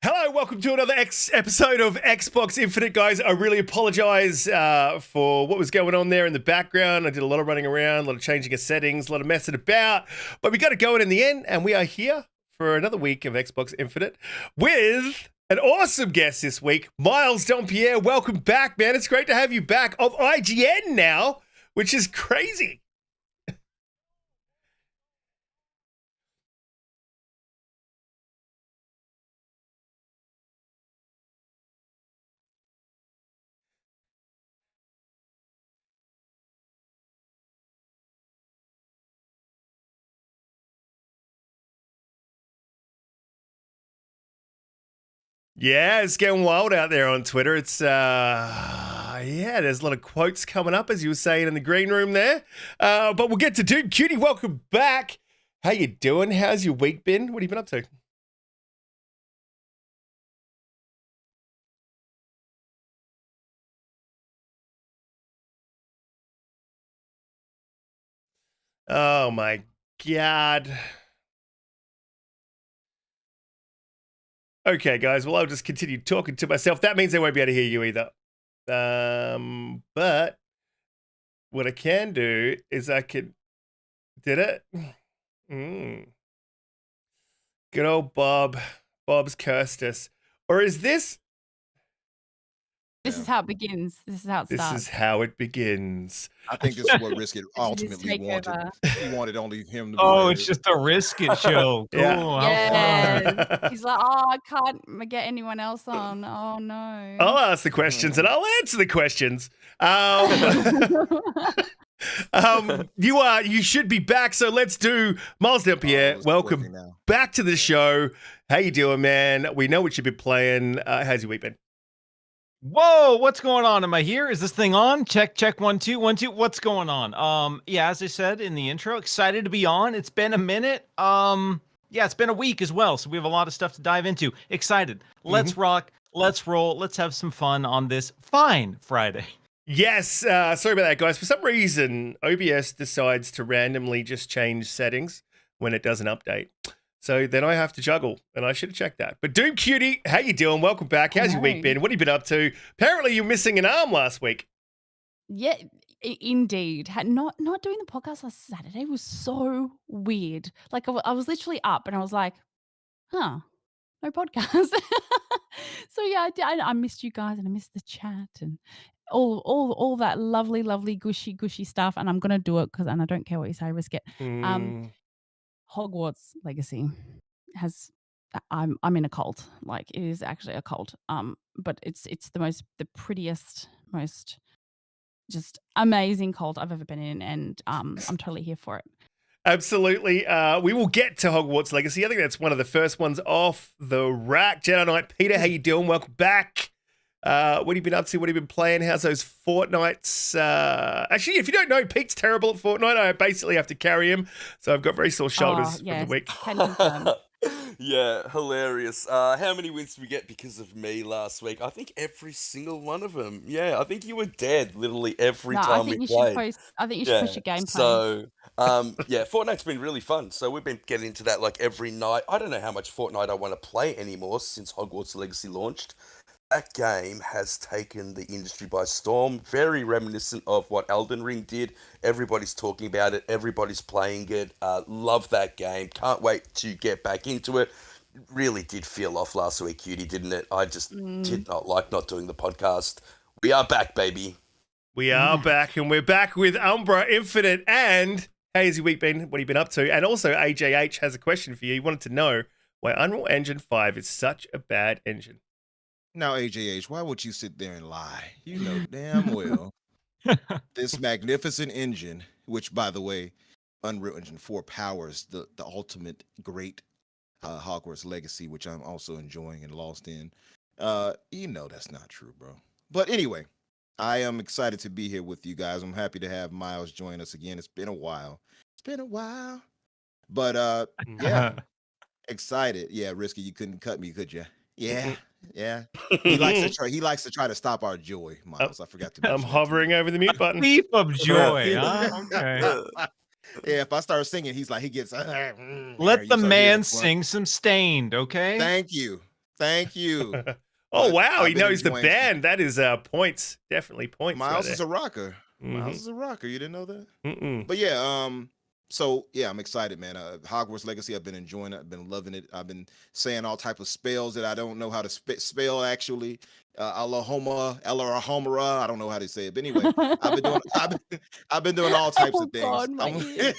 Hello, welcome to another episode of Xbox Infinite, guys. I really apologize for what was going on there in the background. I did a lot of running around, a lot of changing of settings, a lot of messing about, but we got it going in the end, and we are here for another week of Xbox Infinite with an awesome guest this week, Miles Dompierre. Welcome back, man. It's great to have you back of IGN now, which is crazy. Yeah, it's getting wild out there on Twitter. It's there's a lot of quotes coming up, as you were saying in the green room there. But we'll get to DoomCutie. Welcome back. How you doing? How's your week been? What have you been up to? Oh my God. Okay, guys. Well, I'll just continue talking to myself. That means I won't be able to hear you either. But what I can do is I could... Did it? Good old Bob. Bob's cursed us. Or is this... This is how it begins. This is how it starts. This is how it begins. I think this is what Riskit ultimately wanted. He wanted only him to be Oh, it's just a Riskit show. Cool. Yeah. He's like, oh, I can't get anyone else on. Oh, no. I'll ask the questions and I'll answer the questions. You should be back, so let's do Miles Dompierre. Welcome back to the show. How you doing, man? We know what you've been playing. How's your week been? Whoa, what's going on? Am I here? Is this thing on? Check, 1 2 1 2. What's going on? Yeah, as I said in the intro, excited to be on. It's been a minute. Yeah, it's been a week as well, so we have a lot of stuff to dive into. Excited. Let's rock. Let's roll. Let's have some fun on this fine Friday. Yes, sorry about that, guys. For some reason, OBS decides to randomly just change settings when it does an update. So then I have to juggle, and I should have checked that. But DoomCutie, how you doing? Welcome back. How's your week been? What have you been up to? Apparently, you're missing an arm last week. Yeah, indeed. Not doing the podcast last Saturday was so weird. Like, I was literally up, and I was like, huh, no podcast. So yeah, I missed you guys, and I missed the chat, and all that lovely gushy stuff. And I'm gonna do it and I don't care what you say, Riskit. Hogwarts Legacy has I'm in a cult. Like, it is actually a cult. But it's the prettiest, most just amazing cult I've ever been in, and I'm totally here for it. Absolutely. We will get to Hogwarts Legacy. I think that's one of the first ones off the rack. JediKnightPeter, how you doing? Welcome back. What have you been up to? What have you been playing? How's those Fortnights? Actually, if you don't know, Pete's terrible at Fortnite. I basically have to carry him, so I've got very sore shoulders from the week. Yeah, hilarious. How many wins did we get because of me last week? I think every single one of them. Yeah, I think you were dead literally every time we played. I think you should push your gameplay. So, yeah, Fortnite's been really fun. So we've been getting into that like every night. I don't know how much Fortnite I want to play anymore since Hogwarts Legacy launched. That game has taken the industry by storm. Very reminiscent of what Elden Ring did. Everybody's talking about it. Everybody's playing it. Love that game. Can't wait to get back into it. Really did feel off last week, Cutie, didn't it? I just did not like not doing the podcast. We are back, baby. We are back, and we're back with Umbra Infinite. And how's your week been? What have you been up to? And also, AJH has a question for you. He wanted to know why Unreal Engine 5 is such a bad engine. Now, AJH, why would you sit there and lie? You know damn well this magnificent engine, which, by the way, Unreal Engine 4 powers the ultimate great Hogwarts Legacy, which I'm also enjoying and lost in. You know that's not true, bro. But anyway, I am excited to be here with you guys. I'm happy to have Miles join us again. It's been a while. But yeah, excited. Yeah, Risky, you couldn't cut me, could you? Yeah. He likes to try to stop our joy, Miles. I forgot to mention. I'm hovering over the mute button. Thief of joy. Okay. Yeah, if I start singing, he's like, he gets. Let the man sing some Stained, okay? Thank you. Thank you. Oh, But wow. I've He been knows the enjoying- band. That is points. Definitely points. Miles right is a rocker. there. Miles is a rocker. You didn't know that? Mm-mm. But yeah, so yeah, I'm excited, man. Hogwarts Legacy, I've been enjoying it. I've been loving it. I've been saying all type of spells that I don't know how to spell actually. Allahoma, Elarahomara. I don't know how to say it. But anyway, I've been doing all types Oh, of things. God, my ears.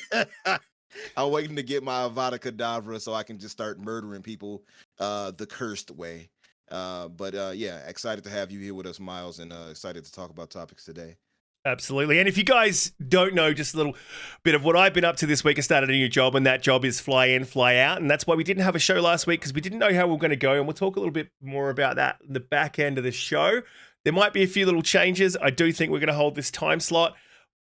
I'm waiting to get my Avada Kedavra so I can just start murdering people the cursed way. But yeah, excited to have you here with us, Miles, and excited to talk about topics today. Absolutely. And if you guys don't know just a little bit of what I've been up to this week, I started a new job, and that job is fly in, fly out. And that's why we didn't have a show last week, because we didn't know how we were going to go. And we'll talk a little bit more about that in the back end of the show. There might be a few little changes. I do think we're going to hold this time slot.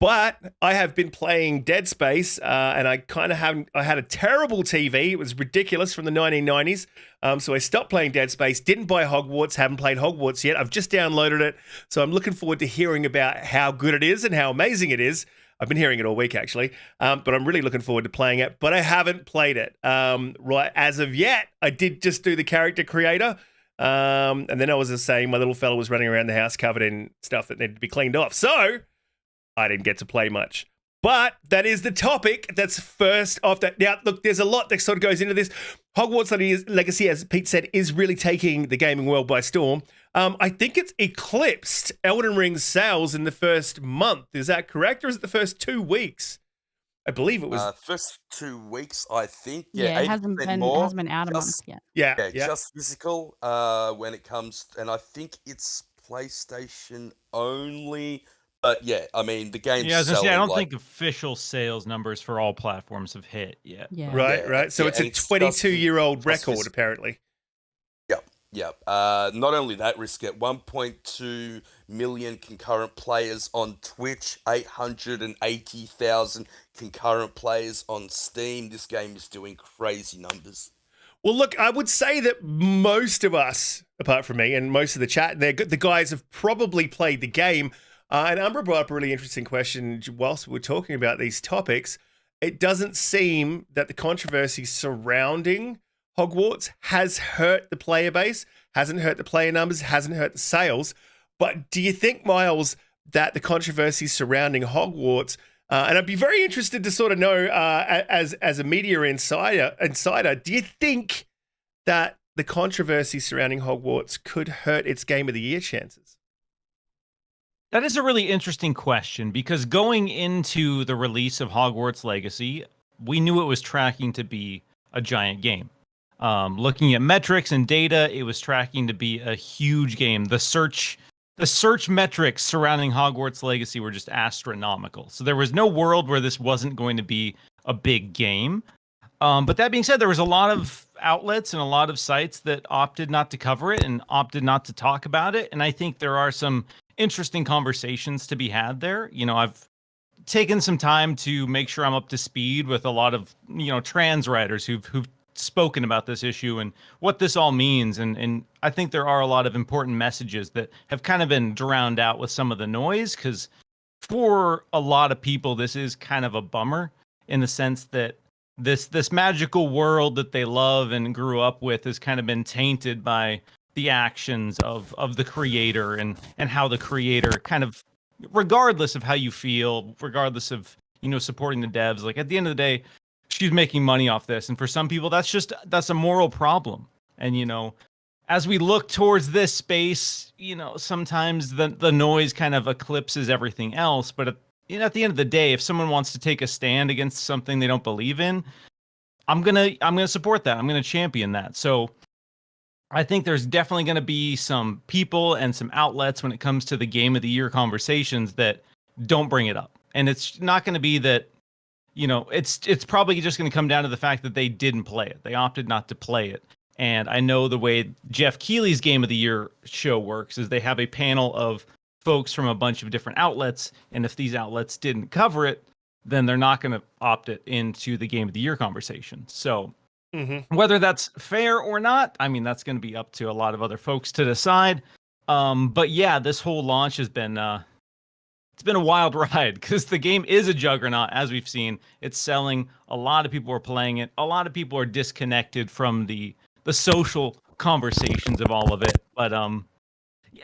But I have been playing Dead Space, and I kind of haven't. I had a terrible TV. It was ridiculous from the 1990s. So I stopped playing Dead Space. Didn't buy Hogwarts. Haven't played Hogwarts yet. I've just downloaded it. So I'm looking forward to hearing about how good it is and how amazing it is. I've been hearing it all week, actually. But I'm really looking forward to playing it. But I haven't played it right as of yet. I did just do the character creator. And then I was just saying my little fella was running around the house covered in stuff that needed to be cleaned off. So I didn't get to play much. But that is the topic that's first off. That now, look, there's a lot that sort of goes into this. Hogwarts Legacy, as Pete said, is really taking the gaming world by storm. I think it's eclipsed Elden Ring's sales in the first month. Is that correct? Or is it the first 2 weeks? I believe it was. First 2 weeks, I think. Yeah, it 80% hasn't been more. out a month Just- yet. Yeah. Just physical when it comes, and I think it's PlayStation only. But yeah, I mean, the game's Yeah, I was gonna say, I selling, don't like, think official sales numbers for all platforms have hit yet. Yeah. Right. So yeah, it's and a it's 22-year-old just record, physical. apparently. Yep. Not only that, Riskit, 1.2 million concurrent players on Twitch, 880,000 concurrent players on Steam. This game is doing crazy numbers. Well, look, I would say that most of us, apart from me and most of the chat, the guys have probably played the game. And Umbra brought up a really interesting question whilst we were talking about these topics. It doesn't seem that the controversy surrounding Hogwarts has hurt the player base, hasn't hurt the player numbers, hasn't hurt the sales. But do you think, Miles, that the controversy surrounding Hogwarts, and I'd be very interested to sort of know, as a media insider, do you think that the controversy surrounding Hogwarts could hurt its Game of the Year chances? That is a really interesting question, because going into the release of Hogwarts Legacy, we knew it was tracking to be a giant game. Looking at metrics and data, it was tracking to be a huge game. The search metrics surrounding Hogwarts Legacy were just astronomical. So there was no world where this wasn't going to be a big game. But that being said, there was a lot of outlets and a lot of sites that opted not to cover it and opted not to talk about it. And I think there are some interesting conversations to be had there. You know, I've taken some time to make sure I'm up to speed with a lot of, trans writers who've spoken about this issue and what this all means. And I think there are a lot of important messages that have kind of been drowned out with some of the noise, because for a lot of people, this is kind of a bummer in the sense that this magical world that they love and grew up with has kind of been tainted by the actions of the creator and how the creator kind of, regardless of how you feel, regardless of, supporting the devs, like at the end of the day, she's making money off this. And for some people, that's a moral problem. And, as we look towards this space, sometimes the noise kind of eclipses everything else. But at the end of the day, if someone wants to take a stand against something they don't believe in, I'm gonna support that. I'm gonna champion that. So I think there's definitely going to be some people and some outlets when it comes to the Game of the Year conversations that don't bring it up. And it's not going to be that, it's probably just going to come down to the fact that they didn't play it. They opted not to play it. And I know the way Jeff Keighley's Game of the Year show works is they have a panel of folks from a bunch of different outlets. And if these outlets didn't cover it, then they're not going to opt it into the Game of the Year conversation. So whether that's fair or not, I mean, that's going to be up to a lot of other folks to decide. But yeah, this whole launch has been it's been a wild ride, because the game is a juggernaut, as we've seen. It's selling. A lot of people are playing it. A lot of people are disconnected from the social conversations of all of it. But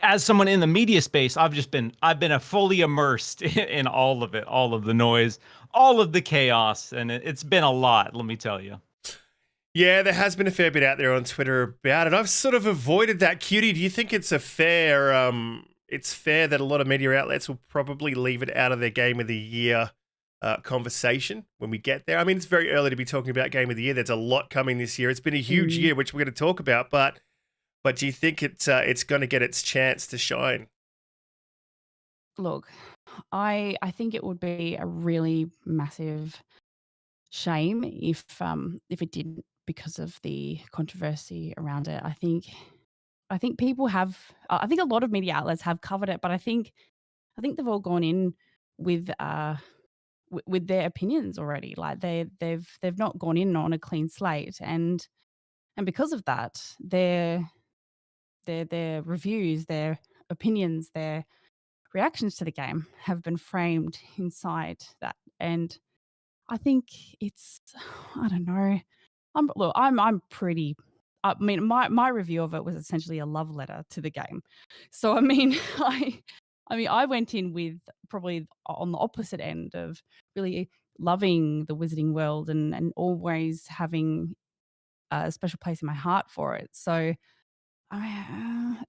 as someone in the media space, I've been fully immersed in all of it, all of the noise, all of the chaos, and it's been a lot, let me tell you. Yeah, there has been a fair bit out there on Twitter about it. I've sort of avoided that. Cutie, do you think it's fair that a lot of media outlets will probably leave it out of their Game of the Year conversation when we get there? I mean, it's very early to be talking about Game of the Year. There's a lot coming this year. It's been a huge year, which we're going to talk about, but do you think it's going to get its chance to shine? Look, I think it would be a really massive shame if it didn't, because of the controversy around it. I think people have. I think a lot of media outlets have covered it, but I think they've all gone in with their opinions already. Like they've not gone in on a clean slate, and because of that, their reviews, their opinions, their reactions to the game have been framed inside that. And I think it's, I don't know. I'm pretty. I mean, my review of it was essentially a love letter to the game. So I mean, I went in with probably on the opposite end of really loving the Wizarding World and always having a special place in my heart for it. So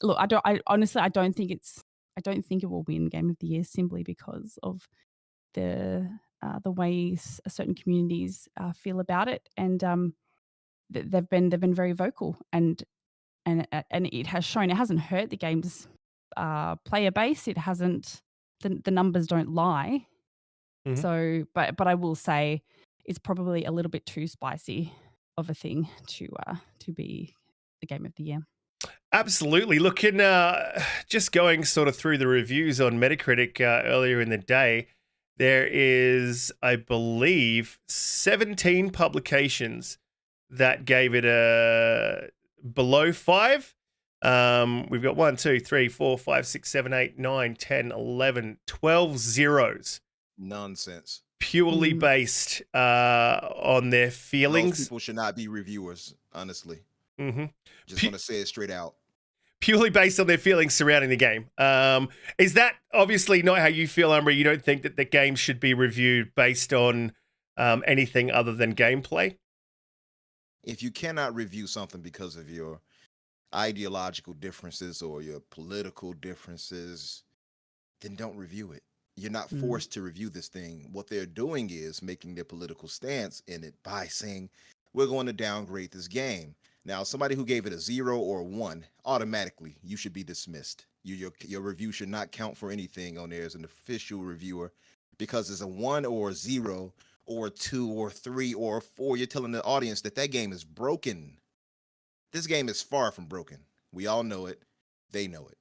look, I honestly, I don't think it will win Game of the Year simply because of the way certain communities feel about it, and they've been very vocal, and it has shown. It hasn't hurt the game's player base. It hasn't. The numbers don't lie. Mhm. So, but I will say it's probably a little bit too spicy of a thing to be the Game of the Year. Absolutely. Look, in just going sort of through the reviews on Metacritic earlier in the day, there is, I believe, 17 publications that gave it a below 5. We've got 1, 2, 3, 4, 5, 6, 7, 8, 9, 10, 11, 12 zeros. Nonsense. Purely based on their feelings. Those people should not be reviewers, honestly. Mm-hmm. Just want to say it straight out. Purely based on their feelings surrounding the game. Is that obviously not how you feel, Umbra? You don't think that the game should be reviewed based on anything other than gameplay? If you cannot review something because of your ideological differences or your political differences, then don't review it. You're not forced to review this thing. What they're doing is making their political stance in it by saying, we're going to downgrade this game. Now, somebody who gave it a 0 or a 1, automatically, you should be dismissed. Your review should not count for anything on there as an official reviewer, because it's a 1 or a 0 or a 2 or 3 or a 4. You're telling the audience that game is broken. This game is far from broken. We all know it. They know it.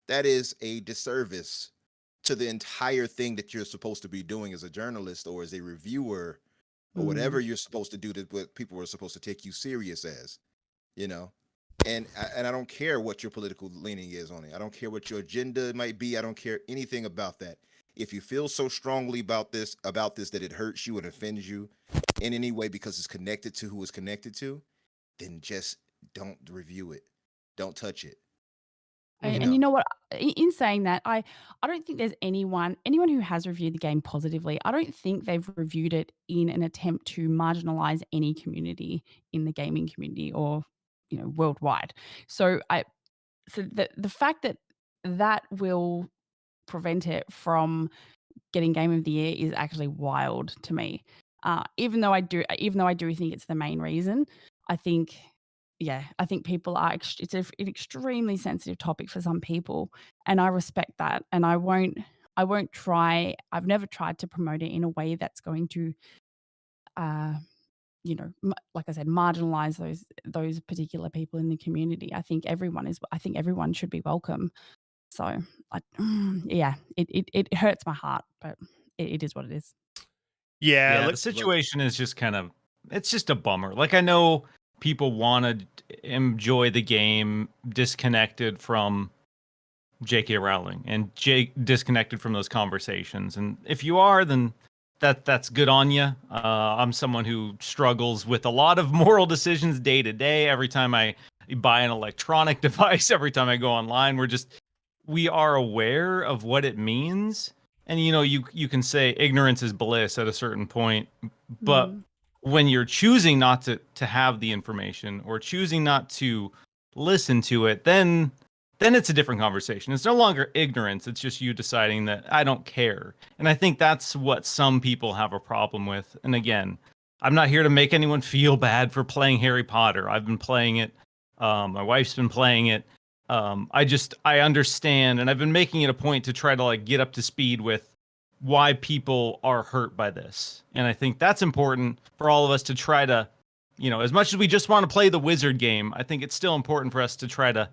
That is a disservice to the entire thing that you're supposed to be doing as a journalist or as a reviewer, or whatever you're supposed to do, that what people are supposed to take you serious as, you know. And I don't care what your political leaning is on it. I don't care what your agenda might be. I don't care anything about that. If you feel so strongly about this that it hurts you and offends you in any way because it's connected to who it's connected to, then just don't review it. Don't touch it. And you know what? In saying that, I don't think there's anyone who has reviewed the game positively. I don't think they've reviewed it in an attempt to marginalize any community in the gaming community or, worldwide. So the fact that will prevent it from getting Game of the Year is actually wild to me. Even though I do think it's the main reason, I think people are. It's an extremely sensitive topic for some people, and I respect that. And I won't try. I've never tried to promote it in a way that's going to, like I said, marginalize those particular people in the community. I think everyone should be welcome. So, it hurts my heart, but it is what it is. Yeah, the situation is just it's just a bummer. Like, I know people want to enjoy the game disconnected from J.K. Rowling and disconnected from those conversations. And if you are, then that's good on you. I'm someone who struggles with a lot of moral decisions day to day. Every time I buy an electronic device every time I go online. We are aware of what it means. And you can say ignorance is bliss at a certain point, but Mm. when you're choosing not to have the information or choosing not to listen to it, then it's a different conversation. It's no longer ignorance. It's just you deciding that I don't care. And I think that's what some people have a problem with. And again, I'm not here to make anyone feel bad for playing Harry Potter. I've been playing it. My wife's been playing it. I understand, and I've been making it a point to try to like get up to speed with why people are hurt by this. And I think that's important for all of us to try to, as much as we just want to play the wizard game, I think it's still important for us to try to,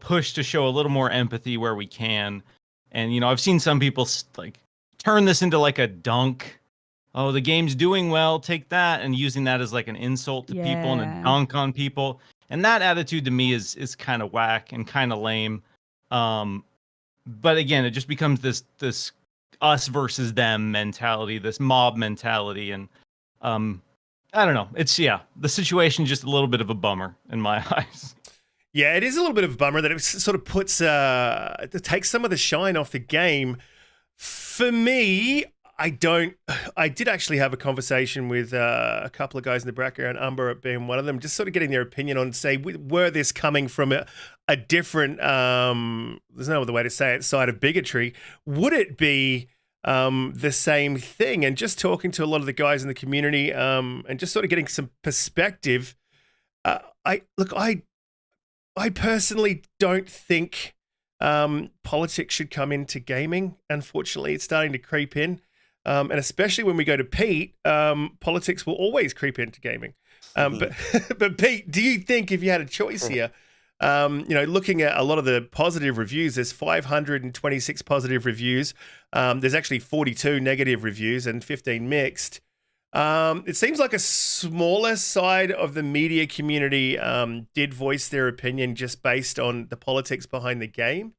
push to show a little more empathy where we can. And, I've seen some people like turn this into like a dunk. Oh, the game's doing well, take that, and using that as like an insult to people and a Yeah. dunk on people. And that attitude to me is kind of whack and kind of lame. But again, it just becomes this us versus them mentality, this mob mentality. And I don't know. The situation's just a little bit of a bummer in my eyes. Yeah, it is a little bit of a bummer that it sort of it takes some of the shine off the game. For me, I did actually have a conversation with a couple of guys in the background, Umbra being one of them, just sort of getting their opinion on, say, were this coming from a different, there's no other way to say it, side of bigotry, would it be the same thing? And just talking to a lot of the guys in the community and just sort of getting some perspective, I personally don't think politics should come into gaming. Unfortunately, it's starting to creep in. And especially when we go to Pete, politics will always creep into gaming. But Pete, do you think if you had a choice here, looking at a lot of the positive reviews, there's 526 positive reviews. There's actually 42 negative reviews and 15 mixed. It seems like a smaller side of the media community did voice their opinion just based on the politics behind the game.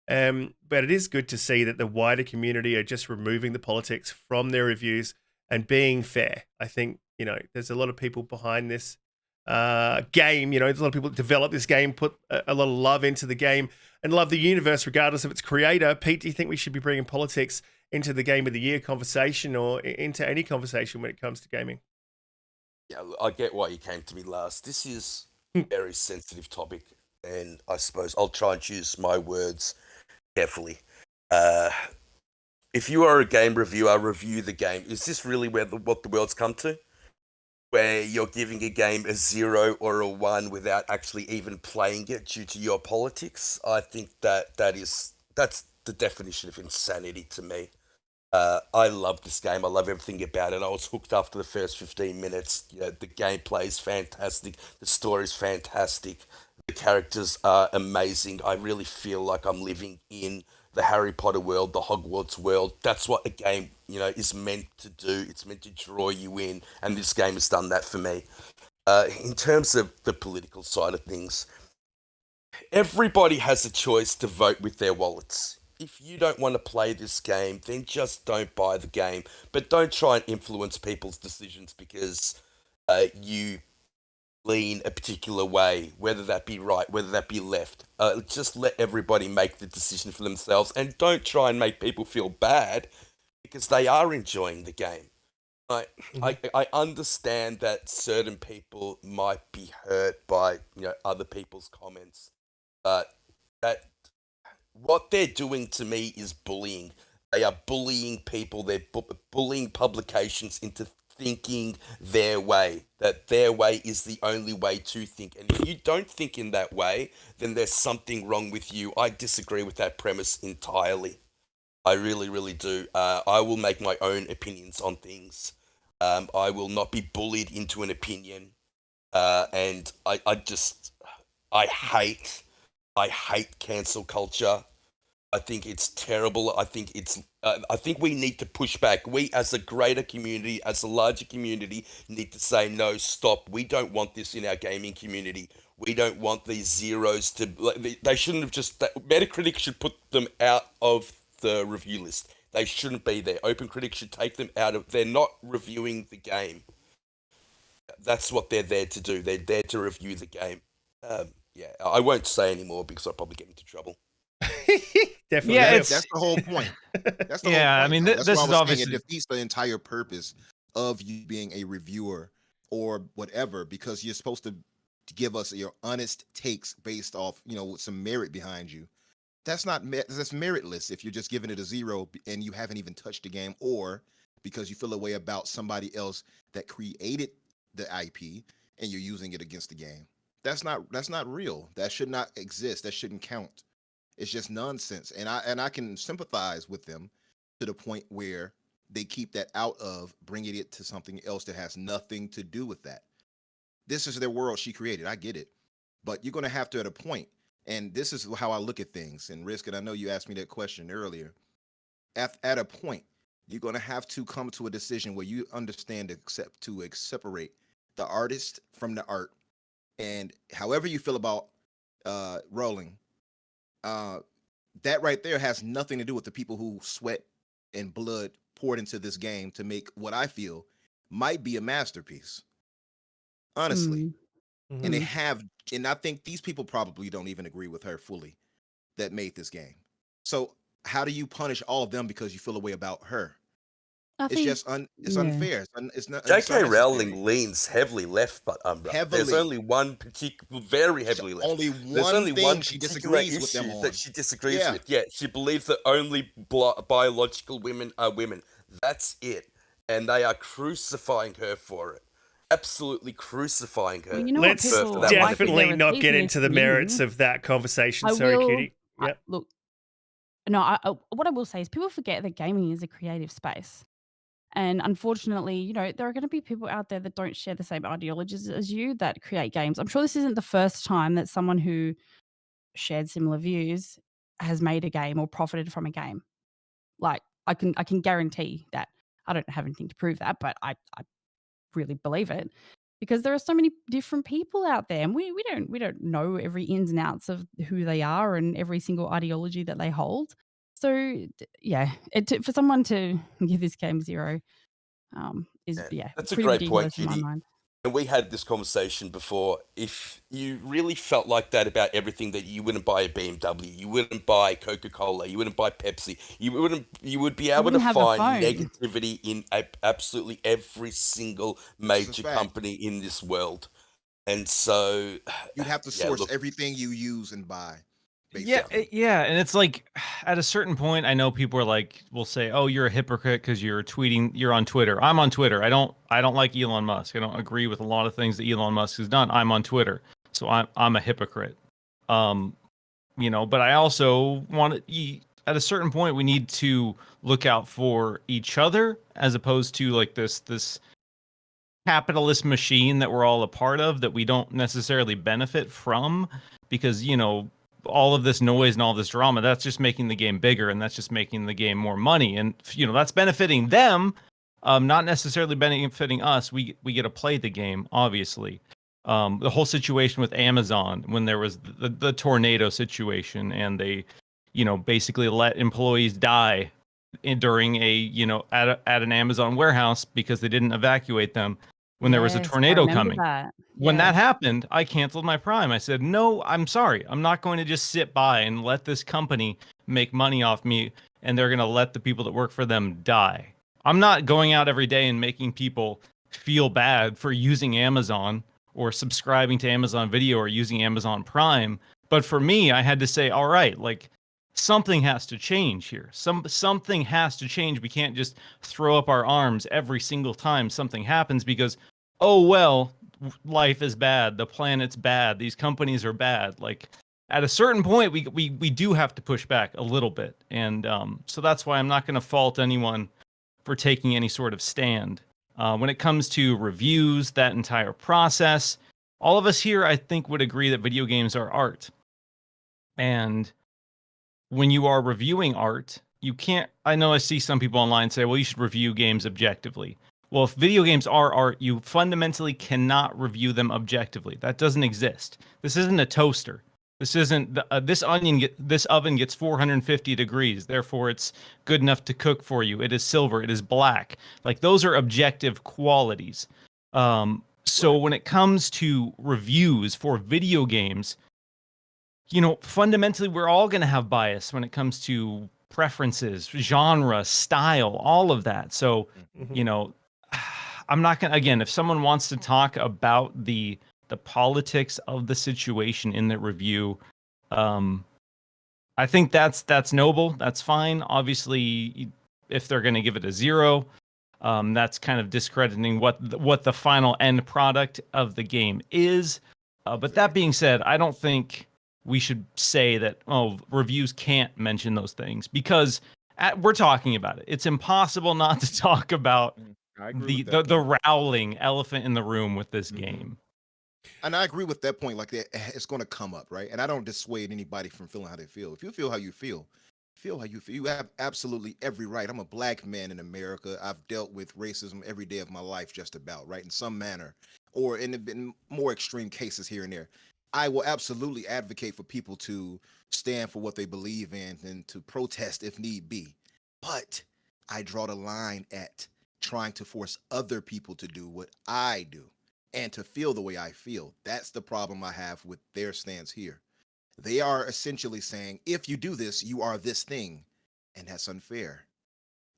But it is good to see that the wider community are just removing the politics from their reviews and being fair. I think, there's a lot of people behind this game. There's a lot of people that develop this game, put a lot of love into the game and love the universe regardless of its creator. Pete, do you think we should be bringing politics into the Game of the Year conversation or into any conversation when it comes to gaming? Yeah, I get why you came to me last. This is a very sensitive topic, and I suppose I'll try and choose my words carefully. If you are a game reviewer, review the game. Is this really what the world's come to? Where you're giving a game a 0 or a 1 without actually even playing it due to your politics? I think that's the definition of insanity to me. I love this game. I love everything about it. I was hooked after the first 15 minutes. The gameplay is fantastic. The story is fantastic. The characters are amazing. I really feel like I'm living in the Harry Potter world, the Hogwarts world. That's what a game, is meant to do. It's meant to draw you in, and this game has done that for me. In terms of the political side of things, everybody has a choice to vote with their wallets. If you don't want to play this game, then just don't buy the game. But don't try and influence people's decisions because you lean a particular way, whether that be right, whether that be left. Just let everybody make the decision for themselves and don't try and make people feel bad because they are enjoying the game. I understand that certain people might be hurt by other people's comments, but that what they're doing to me is bullying. They are bullying people. They're bullying publications into thinking their way, that their way is the only way to think. And if you don't think in that way, then there's something wrong with you. I disagree with that premise entirely. I really, really do. I will make my own opinions on things. I will not be bullied into an opinion. And I hate cancel culture. I think it's terrible. I think we need to push back. We, as a greater community, as a larger community, need to say no. Stop. We don't want this in our gaming community. We don't want these zeros to. They shouldn't have just. Metacritic should put them out of the review list. They shouldn't be there. OpenCritic should take them out of. They're not reviewing the game. That's what they're there to do. They're there to review the game. Yeah, I won't say anymore because I'll probably get into trouble. Definitely. Yeah, That's the whole point. That's the whole Yeah, I point. mean, though. That's this why I is was saying obviously it defeats the entire purpose of you being a reviewer or whatever, because you're supposed to give us your honest takes based off, with some merit behind you. That's that's meritless if you're just giving it a 0 and you haven't even touched the game, or because you feel a way about somebody else that created the IP and you're using it against the game. That's not real. That should not exist. That shouldn't count. It's just nonsense. And I can sympathize with them to the point where they keep that out of bringing it to something else that has nothing to do with that. This is their world she created. I get it. But you're going to have to, at a point, and this is how I look at things. And Riskit, I know you asked me that question earlier. At a point, you're going to have to come to a decision where you understand to separate the artist from the art. And however you feel about Rolling, that right there has nothing to do with the people who sweat and blood poured into this game to make what I feel might be a masterpiece. Honestly. Mm. And and I think these people probably don't even agree with her fully that made this game. So how do you punish all of them because you feel a way about her? I It's think, just it's yeah. unfair. It's not. It's J.K. unnecessary. Rowling leans heavily left, but Umbra. There's Heavily. only one particular, very heavily left. Only There's one only thing one she particular disagrees with them issue on. that she disagrees Yeah. with. Yeah, she believes that only biological women are women. That's it, and they are crucifying her for it. Absolutely crucifying her. Well, you know what Let's people for that one like with thing. definitely their not get into the merits opinion. of that conversation. I Sorry, will. Cutie. Yep. Look, no. What I will say is, people forget that gaming is a creative space, and unfortunately, there are going to be people out there that don't share the same ideologies as you that create games. I'm sure this isn't the first time that someone who shared similar views has made a game or profited from a game. Like, I can guarantee that. I don't have anything to prove that, but I really believe it, because there are so many different people out there, and we don't know every ins and outs of who they are and every single ideology that they hold. So yeah, for someone to give this game 0 is That's a pretty great point, ridiculous in my Cutie. mind. And we had this conversation before. If you really felt like that about everything, that you wouldn't buy a BMW, you wouldn't buy Coca-Cola, you wouldn't buy Pepsi, you would be able to wouldn't have a find phone. negativity in absolutely every single This is a major fact. company in this world. And so, You'd have to yeah, source look, everything you use and buy. Yeah, Basically. yeah, and it's like at a certain point, I know people are like, will say, "Oh, you're a hypocrite because you're tweeting, you're on Twitter." I'm on Twitter. I don't like Elon Musk. I don't agree with a lot of things that Elon Musk has done. I'm on Twitter, so I'm a hypocrite. But I also want to. At a certain point, we need to look out for each other as opposed to like this capitalist machine that we're all a part of that we don't necessarily benefit from, because all of this noise and all this drama, that's just making the game bigger, and that's just making the game more money, and that's benefiting them, not necessarily benefiting us. We get to play the game, obviously. The whole situation with Amazon, when there was the tornado situation, and they basically let employees die during at an Amazon warehouse because they didn't evacuate them when there was a Yes, I tornado remember coming. that. When that Yeah. happened, I canceled my Prime. I said, no, I'm sorry. I'm not going to just sit by and let this company make money off me, and they're going to let the people that work for them die. I'm not going out every day and making people feel bad for using Amazon or subscribing to Amazon Video or using Amazon Prime. But for me, I had to say, all right, like, something has to change here. Something has to change. We can't just throw up our arms every single time something happens because, oh, well, life is bad, the planet's bad, these companies are bad. Like, at a certain point, we do have to push back a little bit, and so that's why I'm not going to fault anyone for taking any sort of stand. When it comes to reviews, that entire process, all of us here, I think, would agree that video games are art. And when you are reviewing art, you can't. I know I see some people online say, well, you should review games objectively. Well, if video games are art, you fundamentally cannot review them objectively. That doesn't exist. This isn't a toaster. This isn't this oven gets 450 degrees. Therefore, it's good enough to cook for you. It is silver. It is black. Like, those are objective qualities. So when it comes to reviews for video games, fundamentally, we're all going to have bias when it comes to preferences, genre, style, all of that. So, I'm not going to, again, if someone wants to talk about the politics of the situation in the review, I think that's noble. That's fine. Obviously, if they're going to give it a 0, that's kind of discrediting what the final end product of the game is. But that being said, I don't think we should say that, reviews can't mention those things, because we're talking about it. It's impossible not to talk about the rowling elephant in the room with this game. And I agree with that point. Like, it's going to come up, right? And I don't dissuade anybody from feeling how they feel. If you feel how you feel how you feel. You have absolutely every right. I'm a black man in America. I've dealt with racism every day of my life, just about, right? In some manner, or in more extreme cases here and there. I will absolutely advocate for people to stand for what they believe in and to protest if need be. But I draw the line at trying to force other people to do what I do and to feel the way I feel. That's the problem I have with their stance here. They are essentially saying, if you do this, you are this thing, and that's unfair.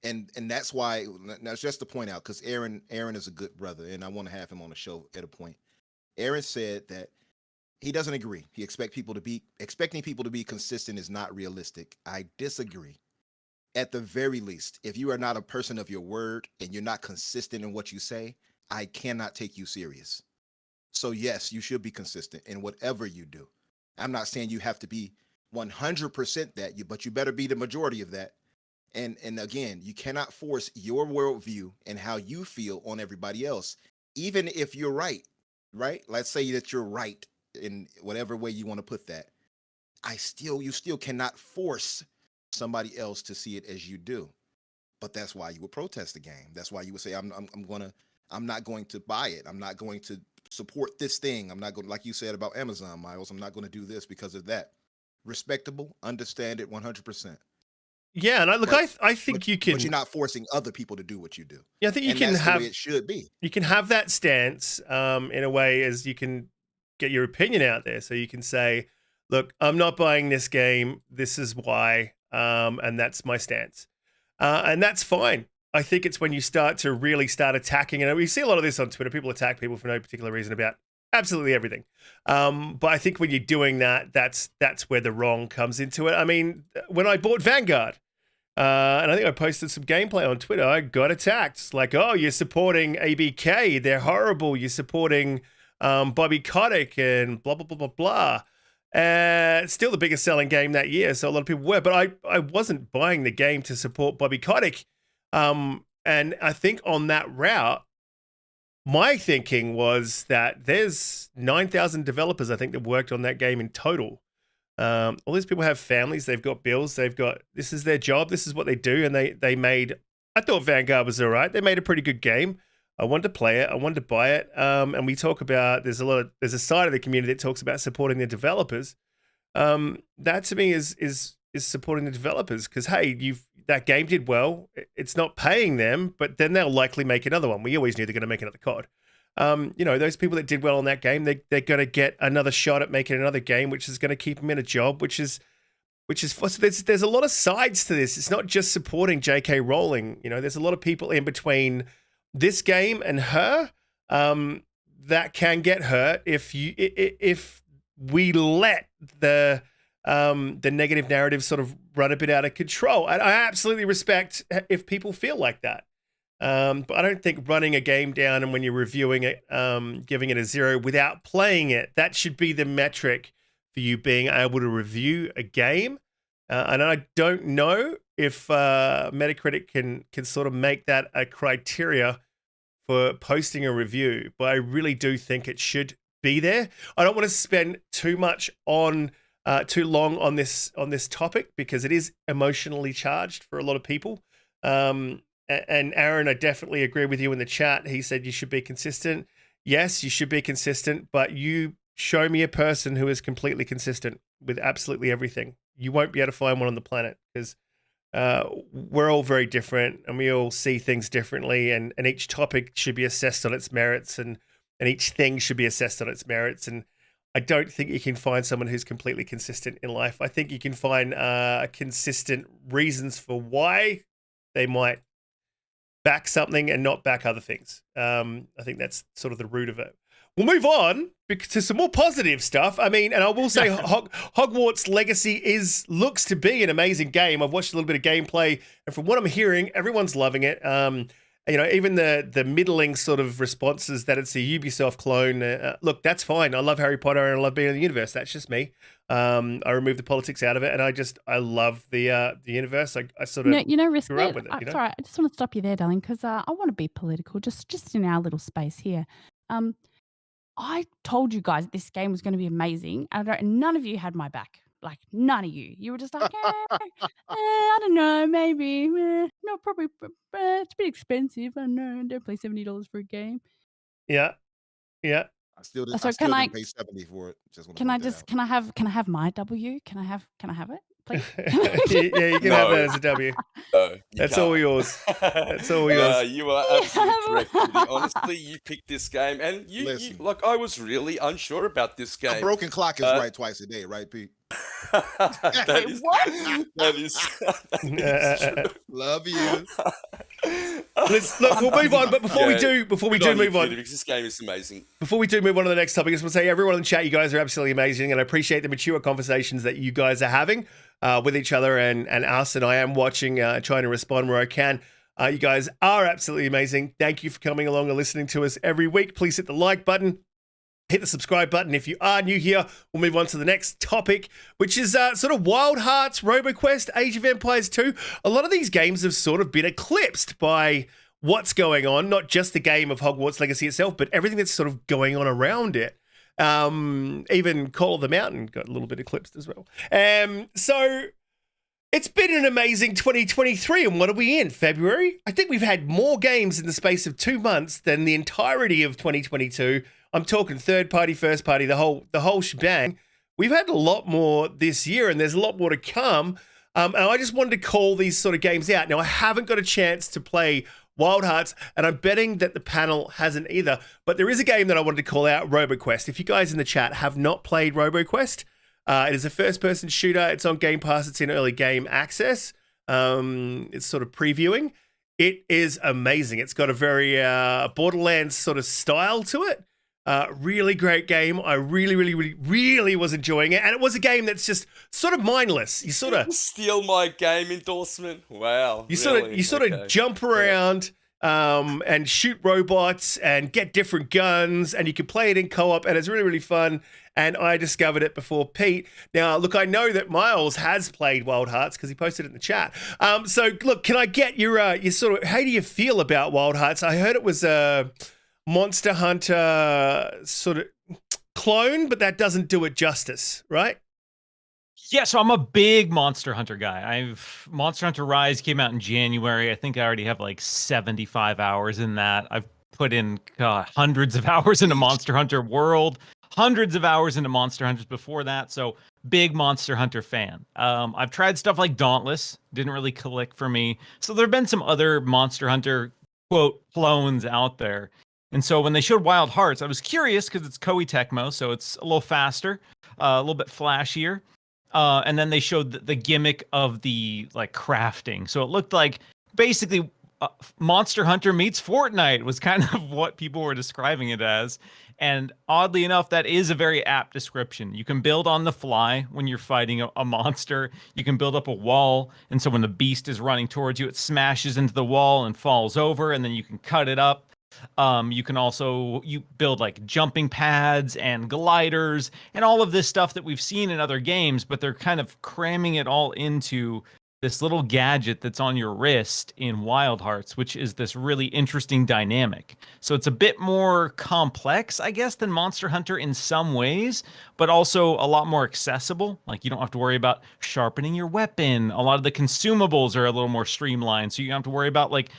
And that's why, now it's just to point out, because Aaron is a good brother, and I want to have him on the show at a point. Aaron said that he doesn't agree. Expecting people to be consistent is not realistic. I disagree. At the very least, if you are not a person of your word and you're not consistent in what you say, I cannot take you serious. So yes, you should be consistent in whatever you do. I'm not saying you have to be 100% that, but you better be the majority of that. And again, you cannot force your worldview and how you feel on everybody else, even if you're right? Let's say that you're right in whatever way you want to put that. You still cannot force somebody else to see it as you do. But that's why you would protest the game. That's why you would say, I'm not going to buy it. I'm not going to support this thing. I'm not going, like you said about Amazon, Miles, I'm not going to do this because of that. Respectable, understand it 100%. Yeah, and I think you can. But you're not forcing other people to do what you do. Yeah, I think you and can that's have. The way it should be. You can have that stance in a way as you can get your opinion out there. So you can say, "Look, I'm not buying this game. This is why," and that's my stance, and that's fine. I think it's when you start attacking, and we see a lot of this on Twitter. People attack people for no particular reason about absolutely everything. But I think when you're doing that, that's where the wrong comes into it. I mean, when I bought Vanguard, and I think I posted some gameplay on Twitter, I got attacked. It's like, oh, you're supporting ABK. They're horrible. You're supporting Bobby Kotick and blah, blah, blah, blah, blah. It's still the biggest selling game that year, so a lot of people were. But I wasn't buying the game to support Bobby Kotick. And I think on that route, my thinking was that there's 9,000 developers, I think, that worked on that game in total. All these people have families, they've got bills, this is their job, this is what they do, and they made, I thought Vanguard was all right. They made a pretty good game. I wanted to play it, I wanted to buy it, and we talk about, there's a side of the community that talks about supporting the developers. That to me is supporting the developers, because hey, that game did well. It's not paying them, but then they'll likely make another one. We always knew they're going to make another COD. Those people that did well on that game, they're going to get another shot at making another game, which is going to keep them in a job, which is so there's a lot of sides to this. It's not just supporting J.K. Rowling. There's a lot of people in between this game and her that can get hurt if we let the negative narrative sort of run a bit out of control. And I absolutely respect if people feel like that. But I don't think running a game down and when you're reviewing it, giving it a 0 without playing it, that should be the metric for you being able to review a game. And I don't know if Metacritic can sort of make that a criteria for posting a review, but I really do think it should be there. I don't want to spend too long on this topic because it is emotionally charged for a lot of people. And Aaron, I definitely agree with you in the chat. He said you should be consistent. Yes, you should be consistent, but you show me a person who is completely consistent with absolutely everything. You won't be able to find one on the planet because we're all very different and we all see things differently, and each topic should be assessed on its merits. And and each thing should be assessed on its merits. And I don't think you can find someone who's completely consistent in life. I think you can find consistent reasons for why they might back something and not back other things. I think that's sort of the root of it. We'll move on to some more positive stuff. I mean, and I will say Hogwarts Legacy looks to be an amazing game. I've watched a little bit of gameplay, and from what I'm hearing, everyone's loving it. Even the middling sort of responses that it's a Ubisoft clone. Look, that's fine. I love Harry Potter and I love being in the universe. That's just me. I remove the politics out of it, and I love the universe. I sort of Riskit, grew up with it. Sorry, I just want to stop you there, darling, because I want to be political, just in our little space here. I told you guys this game was going to be amazing, and none of you had my back. Like, none of you. You were just like, I don't know, maybe. No, probably. It's a bit expensive. I don't know. Don't play $70 for a game. Yeah. I still So didn't can I- pay 70 for it. Just Can I have my W? Can I have it, please? Yeah, you can have that as a W. No, That's all yours. That's all yours. You are absolutely correct. Judy. Honestly, you picked this game, and you Listen. like I was really unsure about this A game. broken clock is right twice a day, right, Pete? That is, that is true. Love you. Look, we'll move on. But before we do move on, because this game is amazing. before we do move on to the next topic, I just want to say, everyone in the chat, you guys are absolutely amazing, and I appreciate the mature conversations that you guys are having with each other and us. And I am watching, trying to respond where I can. You guys are absolutely amazing. Thank you for coming along and listening to us every week. Please hit the like button. Hit the subscribe button if you are new here. We'll move on to the next topic, which is sort of Wild Hearts, RoboQuest, Age of Empires 2. A lot of these games have sort of been eclipsed by what's going on, not just the game of Hogwarts Legacy itself, but everything that's sort of going on around it. Even Call of the Mountain got a little bit eclipsed as well. So it's been an amazing 2023, and what are we in? February? I think we've had more games in the space of 2 months than the entirety of 2022. I'm talking third party, first party, the whole shebang. We've had a lot more this year, and there's a lot more to come. And I just wanted to call these sort of games out. Now, I haven't got a chance to play Wild Hearts, and I'm betting that the panel hasn't either. But there is a game that I wanted to call out, RoboQuest. If you guys in the chat have not played RoboQuest, it is a first-person shooter. It's on Game Pass. It's in early game access. It's sort of previewing. It is amazing. It's got a very Borderlands sort of style to it. Really great game. I really was enjoying it. And it was a game that's just sort of mindless. You sort of steal my game endorsement. Wow. You sort of jump around and shoot robots and get different guns, and you can play it in co-op, and it's really fun. And I discovered it before Pete. Now, look, I know that Miles has played Wild Hearts because he posted it in the chat. So, look, can I get your sort of, how do you feel about Wild Hearts? I heard it was a Monster Hunter sort of clone, but that doesn't do it justice, right? Yeah, so I'm a big Monster Hunter guy. Monster Hunter Rise came out in January. I think I already have like 75 hours in that. I've put in hundreds of hours into Monster Hunter World, hundreds of hours into Monster Hunters before that. So big Monster Hunter fan. I've tried stuff like Dauntless, didn't really click for me. So there have been some other Monster Hunter quote clones out there. And so when they showed Wild Hearts, I was curious because it's Koei Tecmo, so it's a little faster, a little bit flashier. And then they showed the gimmick of the like crafting. So it looked like basically Monster Hunter meets Fortnite was kind of what people were describing it as. And oddly enough, that is a very apt description. You can build on the fly when you're fighting a monster. You can build up a wall. And so when the beast is running towards you, it smashes into the wall and falls over. And then you can cut it up. You can also build like jumping pads and gliders and all of this stuff that we've seen in other games, but they're kind of cramming it all into this little gadget that's on your wrist in Wild Hearts, which is this really interesting dynamic. So it's a bit more complex, I guess, than Monster Hunter in some ways, but also a lot more accessible. Like you don't have to worry about sharpening your weapon. A lot of the consumables are a little more streamlined. So you don't have to worry about like,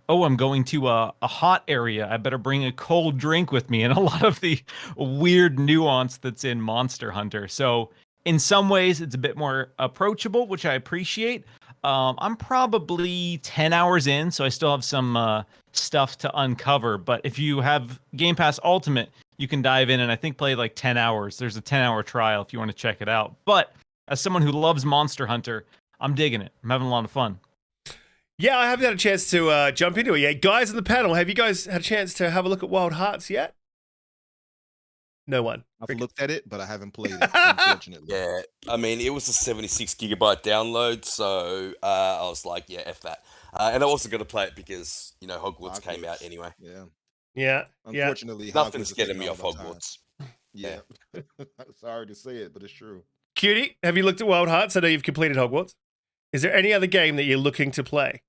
oh, I'm going to a hot area. I better bring a cold drink with me. And a lot of the weird nuance that's in Monster Hunter. So in some ways, it's a bit more approachable, which I appreciate. I'm probably 10 hours in, so I still have some stuff to uncover. But if you have Game Pass Ultimate, you can dive in and I think play like 10 hours. There's a 10-hour trial if you want to check it out. But as someone who loves Monster Hunter, I'm digging it. I'm having a lot of fun. Yeah, I haven't had a chance to jump into it yet. Guys on the panel, have you guys had a chance to have a look at Wild Hearts yet? No one. I've looked at it, but I haven't played it, unfortunately. Yeah, I mean, it was a 76 gigabyte download, so I was like, yeah, F that. And I wasn't going to play it because, you know, Hogwarts came out anyway. Yeah. Yeah. Unfortunately, Nothing's Hogwarts is getting taking me all off my time. Hogwarts. Yeah. Sorry to say it, but it's true. Cutie, have you looked at Wild Hearts? I know you've completed Hogwarts. Is there any other game that you're looking to play?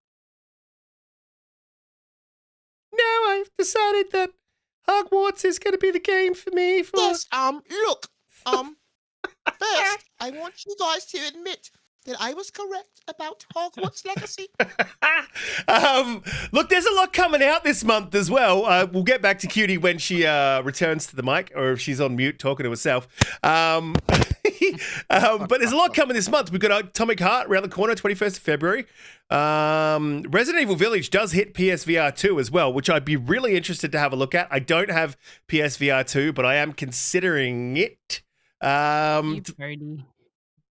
No, I've decided that Hogwarts is going to be the game for me. Yes, look, first, I want you guys to admit that I was correct about Hogwarts Legacy. Look, there's a lot coming out this month as well. We'll get back to Cutie when she returns to the mic, or if she's on mute talking to herself. But there's a lot coming this month. We've got Atomic Heart around the corner, 21st of February. Resident Evil Village does hit PSVR 2 as well, which I'd be really interested to have a look at. I don't have PSVR 2, but I am considering it.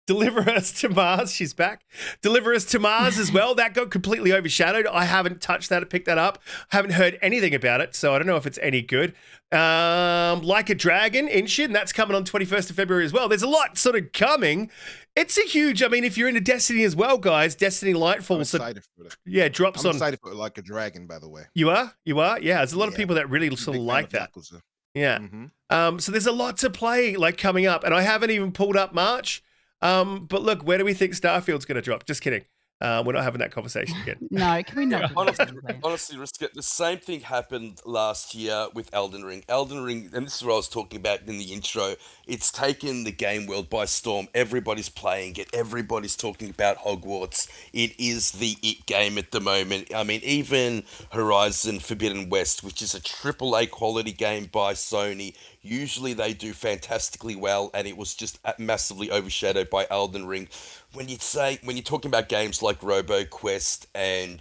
Deliver Us to Mars. She's back. Deliver Us to Mars as well. That got completely overshadowed. I haven't touched that or picked that up. Haven't heard anything about it, so I don't know if it's any good. Like a Dragon, Inshin, that's coming on 21st of February as well. There's a lot sort of coming. It's a huge, I mean, if you're into Destiny as well, guys, Destiny Lightfall. I'm excited for it. Yeah, drops on. I'm excited for Like a Dragon, by the way. You are? You are? Yeah, there's a lot of people that really sort of like that. Yakuza. Yeah. Mm-hmm. So there's a lot to play like coming up, and I haven't even pulled up March. But look, where do we think Starfield's going to drop? Just kidding. We're not having that conversation again. No, can we not? Honestly, Riskit, the same thing happened last year with Elden Ring. Elden Ring, and this is what I was talking about in the intro, it's taken the game world by storm. Everybody's playing it. Everybody's talking about Hogwarts. It is the it game at the moment. I mean, even Horizon Forbidden West, which is a AAA quality game by Sony, usually they do fantastically well, and it was just massively overshadowed by Elden Ring. When you're talking about games like RoboQuest and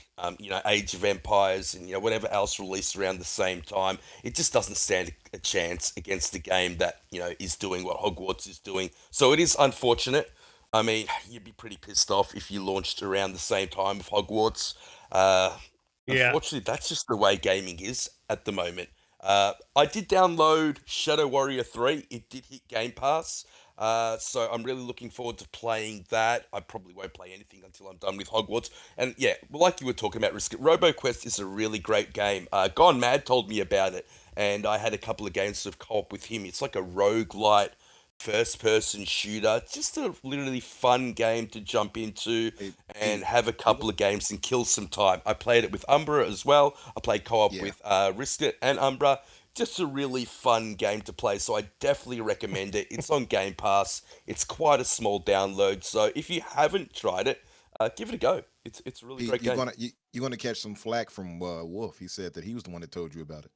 Age of Empires and whatever else released around the same time, it just doesn't stand a chance against the game that is doing what Hogwarts is doing. So it is unfortunate. I mean, you'd be pretty pissed off if you launched around the same time of Hogwarts. Unfortunately, that's just the way gaming is at the moment. I did download Shadow Warrior 3. It did hit Game Pass. So I'm really looking forward to playing that. I probably won't play anything until I'm done with Hogwarts. And yeah, like you were talking about, Riskit, RoboQuest is a really great game. Gone Mad told me about it, and I had a couple of games of co-op with him. It's like a roguelite first-person shooter. It's just a literally fun game to jump into and have a couple of games and kill some time. I played it with Umbra as well. I played co-op with Riskit and Umbra. Just a really fun game to play, so I definitely recommend it. It's on Game Pass. It's quite a small download, so if you haven't tried it, give it a go. It's a really great game. You're gonna catch some flack from Wolf. He said that he was the one that told you about it.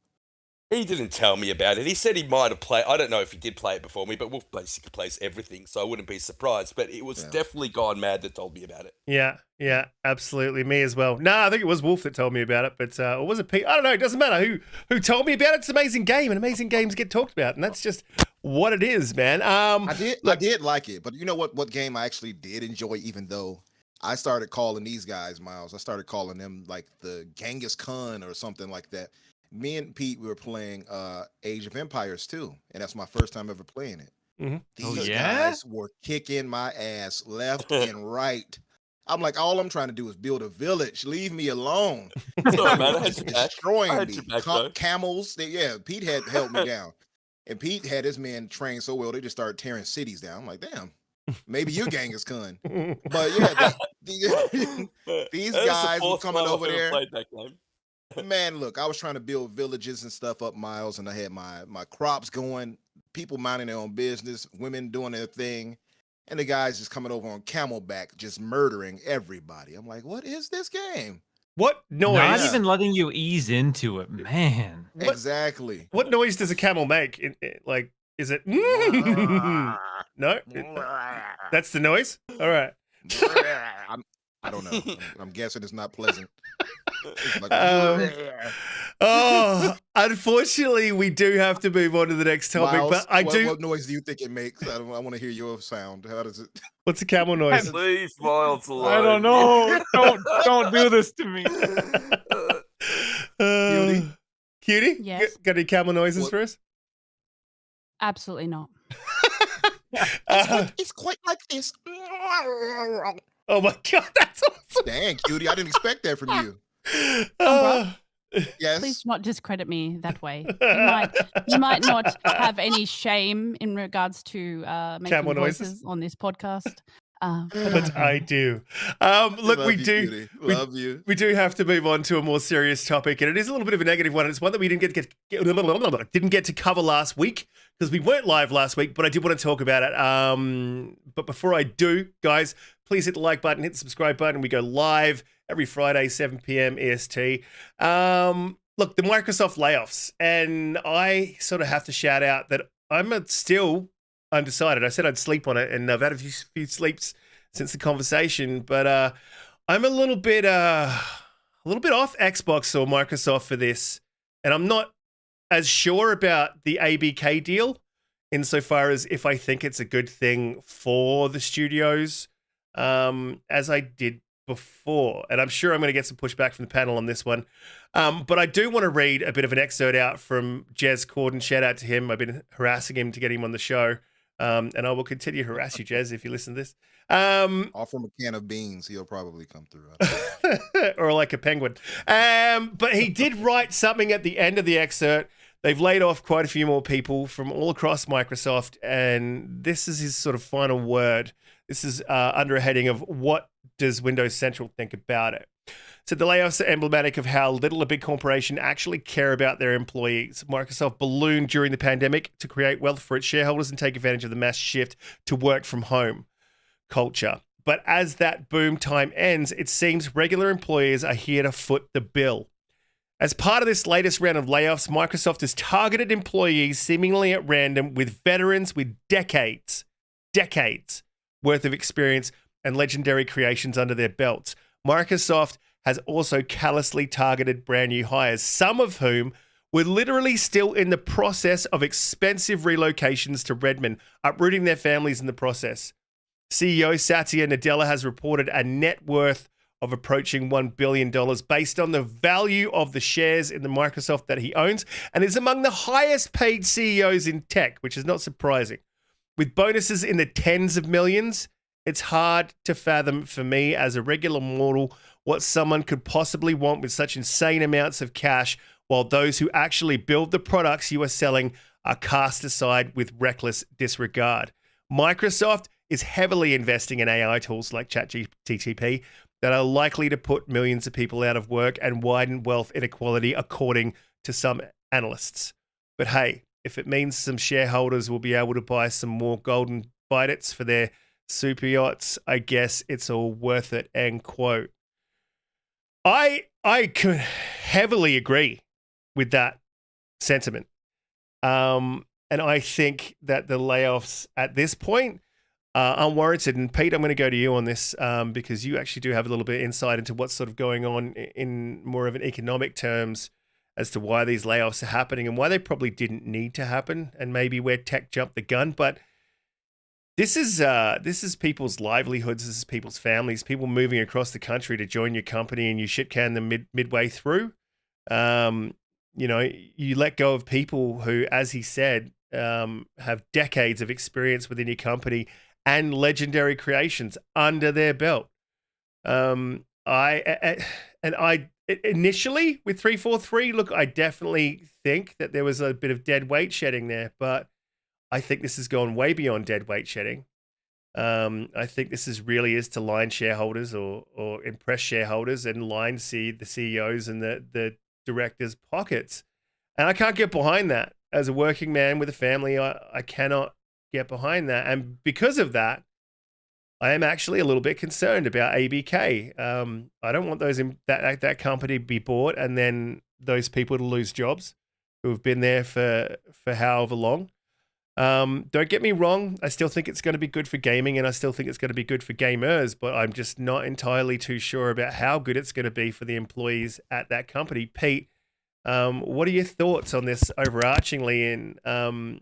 He didn't tell me about it. He said he might have played. I don't know if he did play it before me, but Wolf basically plays everything, so I wouldn't be surprised. But it was definitely Gone Mad that told me about it. Yeah, absolutely. Me as well. No, I think it was Wolf that told me about it, but or was it Pete? I don't know. It doesn't matter who told me about it. It's an amazing game, and amazing games get talked about, and that's just what it is, man. I did like it, but you know what game I actually did enjoy, even though I started calling these guys, Miles. I started calling them like the Genghis Khan or something like that. Me and Pete, we were playing Age of Empires 2, and that's my first time ever playing it. Mm-hmm. These guys were kicking my ass left and right. I'm like, all I'm trying to do is build a village. Leave me alone. Sorry, man, I had your back. Destroying me. Back, Camels. Pete had held me down. And Pete had his men trained so well, they just started tearing cities down. I'm like, damn, maybe you're Genghis Khan. But yeah, these guys were coming over there. Man, look, I was trying to build villages and stuff up, Miles, and I had my crops going, people minding their own business, women doing their thing, and the guys just coming over on camelback, just murdering everybody. I'm like, what is this game? What noise? Not even letting you ease into it, man. Exactly. What noise does a camel make? Like, is it? No, that's the noise. All right. I don't know. I'm guessing it's not pleasant. It's like, Unfortunately, we do have to move on to the next topic. Miles, but what noise do you think it makes? I want to hear your sound. How does it? What's a camel noise? Leave Miles alone. I don't know. Don't do this to me. Cutie? Yes. Got any camel noises for us? Absolutely not. It's quite like this. Oh my God, that's awesome. Dang, Cutie, I didn't expect that from you. Umbra, Yes. please do not discredit me that way. You might not have any shame in regards to making Camel voices noises. on this podcast. But I do. Look, Love we you, do. Cutie. Love you. We do have to move on to a more serious topic, and it is a little bit of a negative one. It's one that we didn't get to cover last week because we weren't live last week, but I did want to talk about it. But before I do, guys, please hit the like button, hit the subscribe button. We go live every Friday, 7 p.m. EST. Look, the Microsoft layoffs, and I sort of have to shout out that I'm still undecided. I said I'd sleep on it, and I've had a few sleeps since the conversation, but I'm a little bit off Xbox or Microsoft for this, and I'm not as sure about the ABK deal insofar as if I think it's a good thing for the studios, as I did before. And I'm sure I'm going to get some pushback from the panel on this one. But I do want to read a bit of an excerpt out from Jez Corden. Shout out to him. I've been harassing him to get him on the show. And I will continue to harass you, Jez, if you listen to this. Offer him a can of beans. He'll probably come through. Or like a penguin. But he did write something at the end of the excerpt. They've laid off quite a few more people from all across Microsoft. And this is his sort of final word. This is under a heading of what does Windows Central think about it? So the layoffs are emblematic of how little a big corporation actually care about their employees. Microsoft ballooned during the pandemic to create wealth for its shareholders and take advantage of the mass shift to work from home culture. But as that boom time ends, it seems regular employees are here to foot the bill. As part of this latest round of layoffs, Microsoft has targeted employees seemingly at random with veterans with decades worth of experience and legendary creations under their belts. Microsoft has also callously targeted brand new hires, some of whom were literally still in the process of expensive relocations to Redmond, uprooting their families in the process. CEO Satya Nadella has reported a net worth of approaching $1 billion based on the value of the shares in the Microsoft that he owns, and is among the highest paid CEOs in tech, which is not surprising. With bonuses in the tens of millions, it's hard to fathom for me as a regular mortal what someone could possibly want with such insane amounts of cash, while those who actually build the products you are selling are cast aside with reckless disregard. Microsoft is heavily investing in AI tools like ChatGPT that are likely to put millions of people out of work and widen wealth inequality, according to some analysts. But hey, if it means some shareholders will be able to buy some more golden Bytets for their super yachts, I guess it's all worth it, end quote. I could heavily agree with that sentiment. And I think that the layoffs at this point are unwarranted. And Pete, I'm going to go to you on this because you actually do have a little bit of insight into what's sort of going on in more of an economic terms as to why these layoffs are happening and why they probably didn't need to happen and maybe where tech jumped the gun. But this is people's livelihoods. This is people's families, people moving across the country to join your company, and you shit can them midway through. You know, you let go of people who, as he said, have decades of experience within your company and legendary creations under their belt. Initially with 343, look, I definitely think that there was a bit of dead weight shedding there, but I think this has gone way beyond dead weight shedding. I think this is to line shareholders or impress shareholders and line the CEOs and the directors' pockets. And I can't get behind that. As a working man with a family, I cannot get behind that. And because of that, I am actually a little bit concerned about ABK. I don't want that company to be bought and then those people to lose jobs who have been there for however long. Don't get me wrong. I still think it's going to be good for gaming, and I still think it's going to be good for gamers, but I'm just not entirely too sure about how good it's going to be for the employees at that company. Pete, what are your thoughts on this overarchingly? And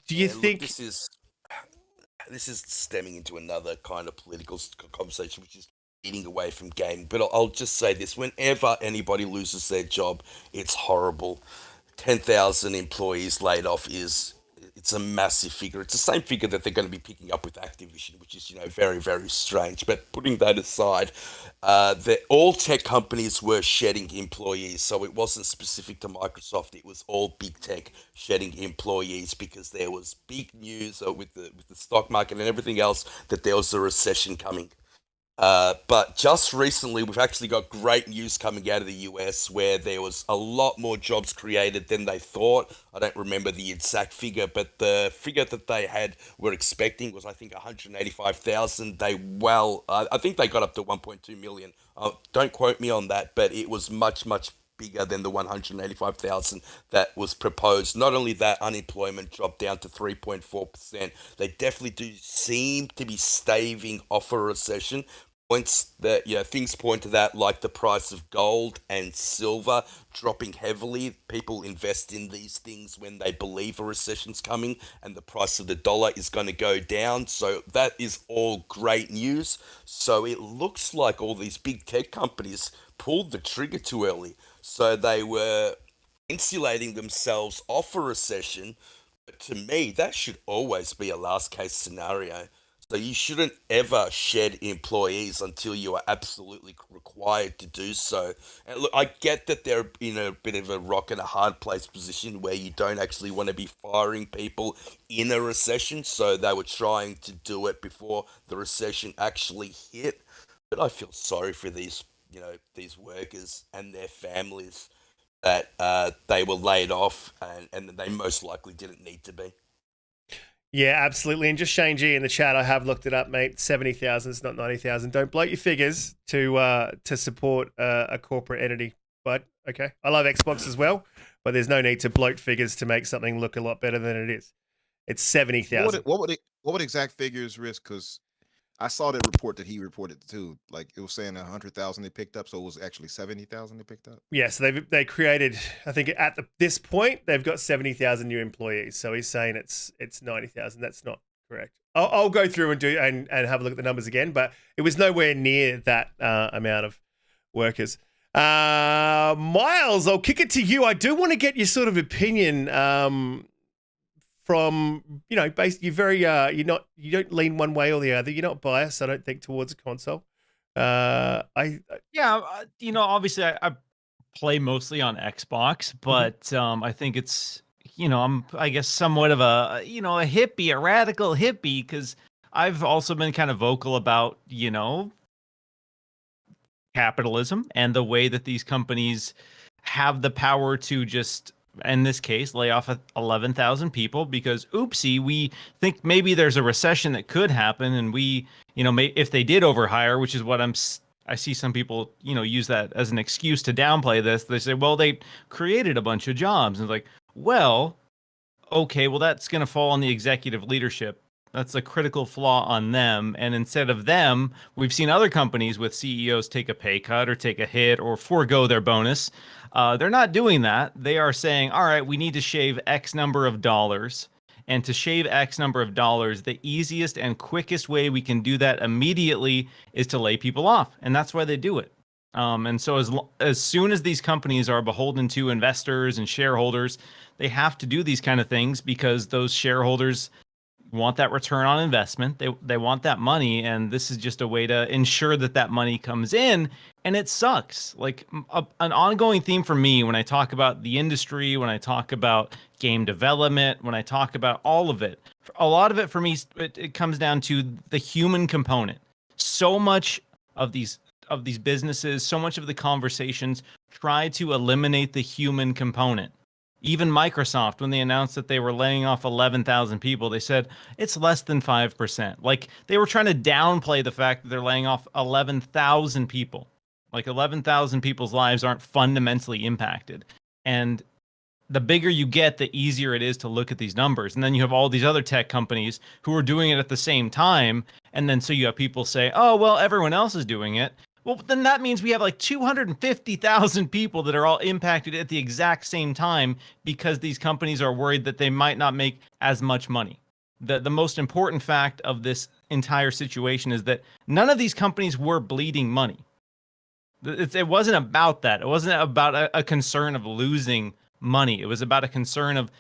do you think this is stemming into another kind of political conversation, which is eating away from gaming? But I'll just say this: whenever anybody loses their job, it's horrible. 10,000 employees laid off it's a massive figure. It's the same figure that they're going to be picking up with Activision, which is, very, very strange. But putting that aside, all tech companies were shedding employees. So it wasn't specific to Microsoft. It was all big tech shedding employees because there was big news with the stock market and everything else that there was a recession coming. But just recently, we've actually got great news coming out of the US where there was a lot more jobs created than they thought. I don't remember the exact figure, but the figure that they were expecting was, I think, 185,000. I think they got up to 1.2 million. Don't quote me on that, but it was much, much bigger than the 185,000 that was proposed. Not only that, unemployment dropped down to 3.4%. They definitely do seem to be staving off a recession. Things point to that, like the price of gold and silver dropping heavily. People invest in these things when they believe a recession's coming, and the price of the dollar is going to go down. So that is all great news. So it looks like all these big tech companies pulled the trigger too early. So they were insulating themselves off a recession. But to me, that should always be a last case scenario. So you shouldn't ever shed employees until you are absolutely required to do so. And look, I get that they're in a bit of a rock and a hard place position where you don't actually want to be firing people in a recession. So they were trying to do it before the recession actually hit. But I feel sorry for these workers and their families that they were laid off and they most likely didn't need to be. Yeah, absolutely. And just Shane G in the chat, I have looked it up, mate. 70,000, it's not 90,000. Don't bloat your figures to support a corporate entity. But okay, I love Xbox as well, but there's no need to bloat figures to make something look a lot better than it is. It's 70,000. What would exact figures risk? Because I saw that report that he reported too. Like it was saying 100,000 they picked up, so it was actually 70,000 they picked up. Yeah, so they created. I think at this point they've got 70,000 new employees. So he's saying it's 90,000. That's not correct. I'll go through and have a look at the numbers again, but it was nowhere near that amount of workers. Miles, I'll kick it to you. I do want to get your sort of opinion. From basically you don't lean one way or the other. You're not biased, I don't think, towards a console. Obviously I play mostly on Xbox, but I think it's I'm somewhat of a hippie, a radical hippie, because I've also been kind of vocal about capitalism and the way that these companies have the power to just, in this case, lay off 11,000 people because, oopsie, we think maybe there's a recession that could happen, and we, if they did overhire, which is what I see some people, use that as an excuse to downplay this. They say, well, they created a bunch of jobs, and it's like, well, okay, well, that's going to fall on the executive leadership. That's a critical flaw on them. And instead of them, we've seen other companies with CEOs take a pay cut or take a hit or forego their bonus. They're not doing that. They are saying, all right, we need to shave X number of dollars. And to shave X number of dollars, the easiest and quickest way we can do that immediately is to lay people off. And that's why they do it. And so as soon as these companies are beholden to investors and shareholders, they have to do these kind of things because those shareholders want that return on investment. They want that money, and this is just a way to ensure that money comes in. And it sucks. Like an ongoing theme for me when I talk about the industry, when I talk about game development, when I talk about all of it, a lot of it for me, it comes down to the human component. So much of these businesses, so much of the conversations try to eliminate the human component. Even Microsoft, when they announced that they were laying off 11,000 people, they said it's less than 5%. Like they were trying to downplay the fact that they're laying off 11,000 people. Like 11,000 people's lives aren't fundamentally impacted. And the bigger you get, the easier it is to look at these numbers. And then you have all these other tech companies who are doing it at the same time. And then so you have people say, oh, well, everyone else is doing it. Well, then that means we have like 250,000 people that are all impacted at the exact same time because these companies are worried that they might not make as much money. The most important fact of this entire situation is that none of these companies were bleeding money. It wasn't about that. It wasn't about a concern of losing money. It was about a concern of,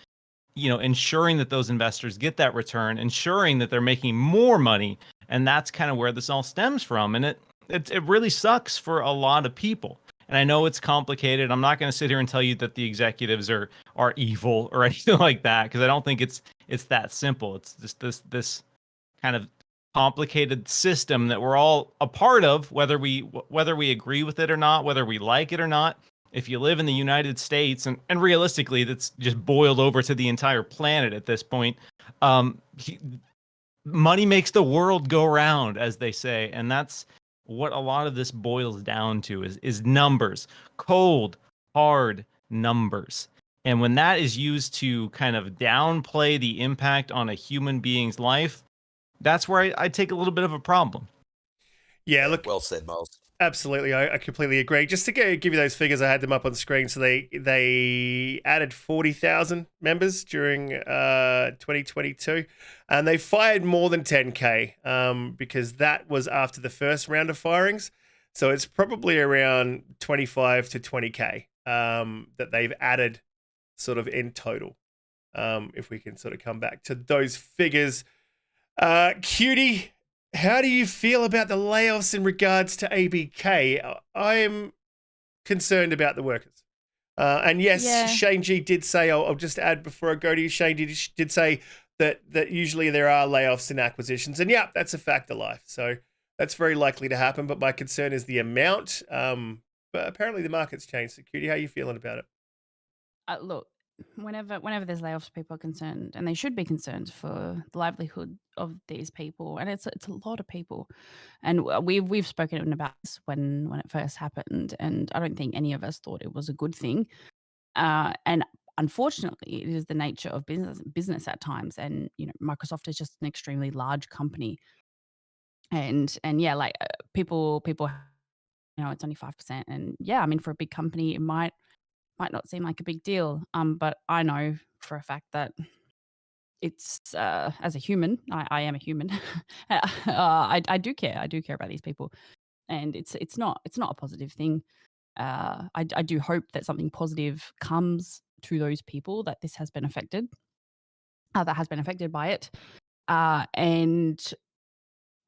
ensuring that those investors get that return, ensuring that they're making more money. And that's kind of where this all stems from. And it really sucks for a lot of people. And I know it's complicated. I'm not going to sit here and tell you that the executives are evil or anything like that, because I don't think it's that simple. It's just this kind of complicated system that we're all a part of, whether we agree with it or not, whether we like it or not. If you live in the United States, and realistically, that's just boiled over to the entire planet at this point, money makes the world go round, as they say. And that's what a lot of this boils down to is numbers, cold, hard numbers. And when that is used to kind of downplay the impact on a human being's life, that's where I take a little bit of a problem. Yeah, look. Well said, Miles. Absolutely, I completely agree. Just to give you those figures, I had them up on screen. So they added 40,000 members during 2022, and they fired more than 10K because that was after the first round of firings. So it's probably around 25 to 20K that they've added sort of in total. If we can sort of come back to those figures. Cutie, how do you feel about the layoffs in regards to ABK? I'm concerned about the workers. And yes, Yeah. Shane G did say, I'll just add before I go to you, Shane did say that usually there are layoffs in acquisitions. And yeah, that's a fact of life. So that's very likely to happen. But my concern is the amount. But apparently the market's changed. So Cutie, how are you feeling about it? Look, whenever there's layoffs, people are concerned, and they should be concerned for the livelihood of these people, and it's a lot of people. And we've spoken about this when it first happened, and I don't think any of us thought it was a good thing. And unfortunately, it is the nature of business at times. And Microsoft is just an extremely large company, and yeah, like people, it's only 5%, and yeah, I mean, for a big company, it might not seem like a big deal. But I know for a fact that it's as a human, I am a human. I do care. I do care about these people, and it's not a positive thing. I do hope that something positive comes to those people that this has been affected, that has been affected by it, and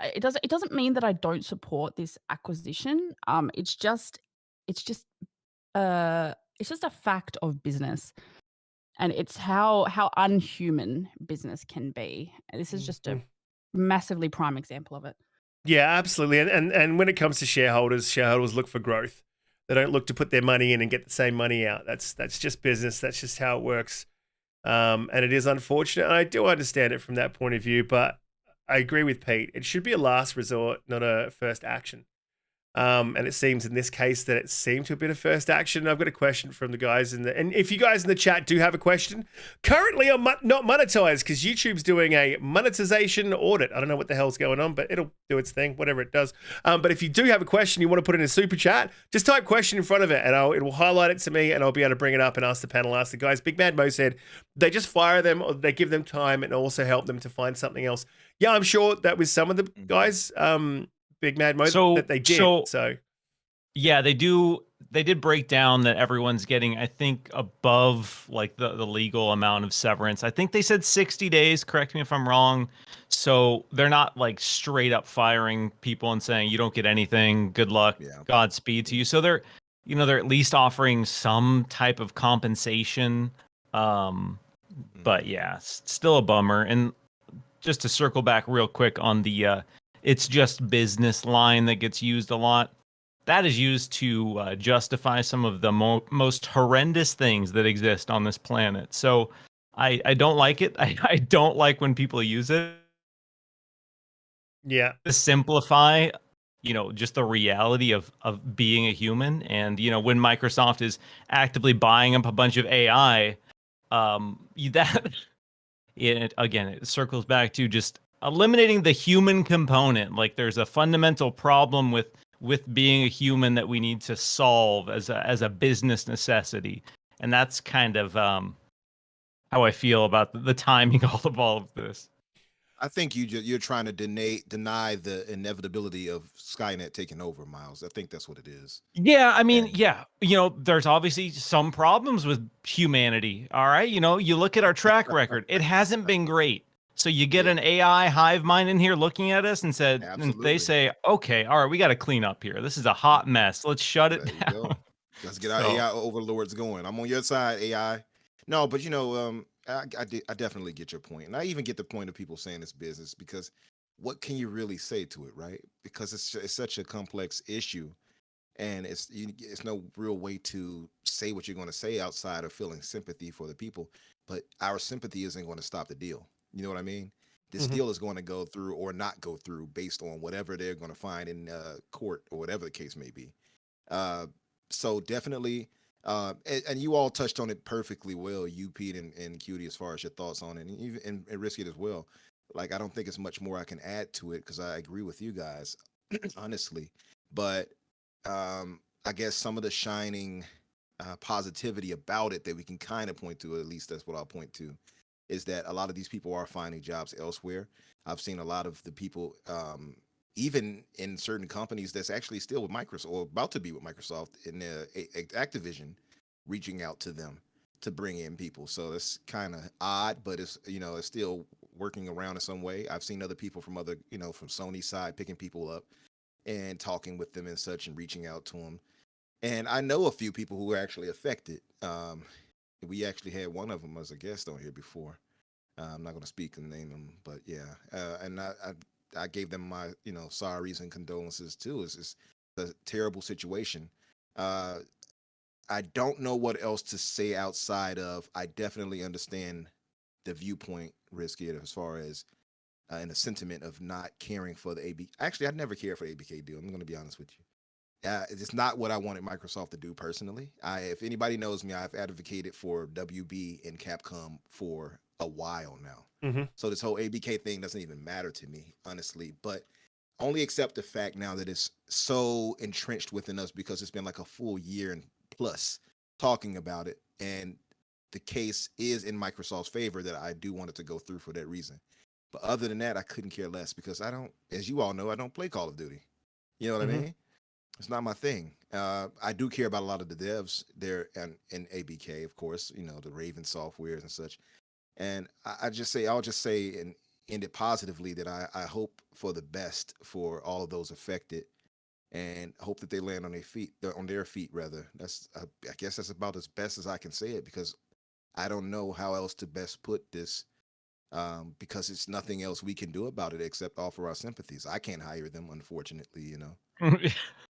it doesn't mean that I don't support this acquisition. It's just a fact of business, and it's how unhuman business can be. And this is just a massively prime example of it. Yeah, absolutely. And when it comes to shareholders look for growth. They don't look to put their money in and get the same money out. That's just business. That's just how it works. And it is unfortunate. And I do understand it from that point of view, but I agree with Pete. It should be a last resort, not a first action. And it seems in this case that it seemed to have been a first action. I've got a question from the guys and if you guys in the chat do have a question, currently I'm not monetized because YouTube's doing a monetization audit. I don't know what the hell's going on, but it'll do its thing, whatever it does. But if you do have a question you want to put in a super chat, just type question in front of it and it will highlight it to me and I'll be able to bring it up and ask the panel, ask the guys. Big Mad Mo said they just fire them or they give them time and also help them to find something else. Yeah, I'm sure that with some of the guys, Big Mad Mo, that they did. So yeah, they did break down that everyone's getting, I think, above like the legal amount of severance. I think they said 60 days, correct me if I'm wrong. So they're not like straight up firing people and saying you don't get anything, good luck, Godspeed to you. So they're at least offering some type of compensation. But yeah, still a bummer. And just to circle back real quick on the it's just business line that gets used a lot. That is used to justify some of the most horrendous things that exist on this planet. So I don't like it. I don't like when people use it. Yeah. To simplify, just the reality of being a human. And, when Microsoft is actively buying up a bunch of AI, that it circles back to just eliminating the human component. Like there's a fundamental problem with being a human that we need to solve as a business necessity, and that's kind of how I feel about the timing of all of this. I think you're trying to deny the inevitability of Skynet taking over, Miles. I think that's what it is. Yeah, I mean, And- yeah, there's obviously some problems with humanity. All right, you look at our track record; it hasn't been great. So you get an AI hive mind in here looking at us and and Absolutely. they say, "Okay, all right, we got to clean up here. This is a hot mess. Let's shut it There you down." go. Let's get our So- AI overlords going. I'm on your side, AI. No, but I definitely get your point, and I even get the point of people saying it's business, because what can you really say to it, right? Because it's such a complex issue, and it's no real way to say what you're going to say outside of feeling sympathy for the people. But our sympathy isn't going to stop the deal. You know what I mean? This Mhm. deal is going to go through or not go through based on whatever they're going to find in court or whatever the case may be. So definitely, and you all touched on it perfectly well, you, Pete, and Cutie, as far as your thoughts on it, and even and Riskit as well. Like, I don't think it's much more I can add to it, because I agree with you guys, honestly. But I guess some of the shining positivity about it that we can kind of point to, at least that's what I'll point to, is that a lot of these people are finding jobs elsewhere. I've seen a lot of the people, even in certain companies that's actually still with Microsoft or about to be with Microsoft, in Activision, reaching out to them to bring in people. So that's kind of odd, but it's it's still working around in some way. I've seen other people from from Sony's side picking people up and talking with them and such, and reaching out to them. And I know a few people who were actually affected. We actually had one of them as a guest on here before. I'm not going to speak and name them, but yeah. And I gave them my sorries and condolences too. It's a terrible situation. I don't know what else to say outside of, I definitely understand the viewpoint, Riskit, as far as and the sentiment of not caring for the AB. Actually, I'd never cared for the ABK deal. I'm going to be honest with you. It's not what I wanted Microsoft to do personally. If anybody knows me, I've advocated for WB and Capcom for a while now. Mm-hmm. So this whole ABK thing doesn't even matter to me, honestly. But only accept the fact now that it's so entrenched within us, because it's been like a full year and plus talking about it. And the case is in Microsoft's favor, that I do want it to go through for that reason. But other than that, I couldn't care less, because I don't, as you all know, I don't play Call of Duty. You know what I mean? It's not my thing. I do care about a lot of the devs there and in ABK, of course, the Raven softwares and such. And I'll just say and end it positively, that I hope for the best for all of those affected, and hope that they land on their feet rather. That's I guess that's about as best as I can say it, because I don't know how else to best put this, because it's nothing else we can do about it except offer our sympathies. I can't hire them, unfortunately,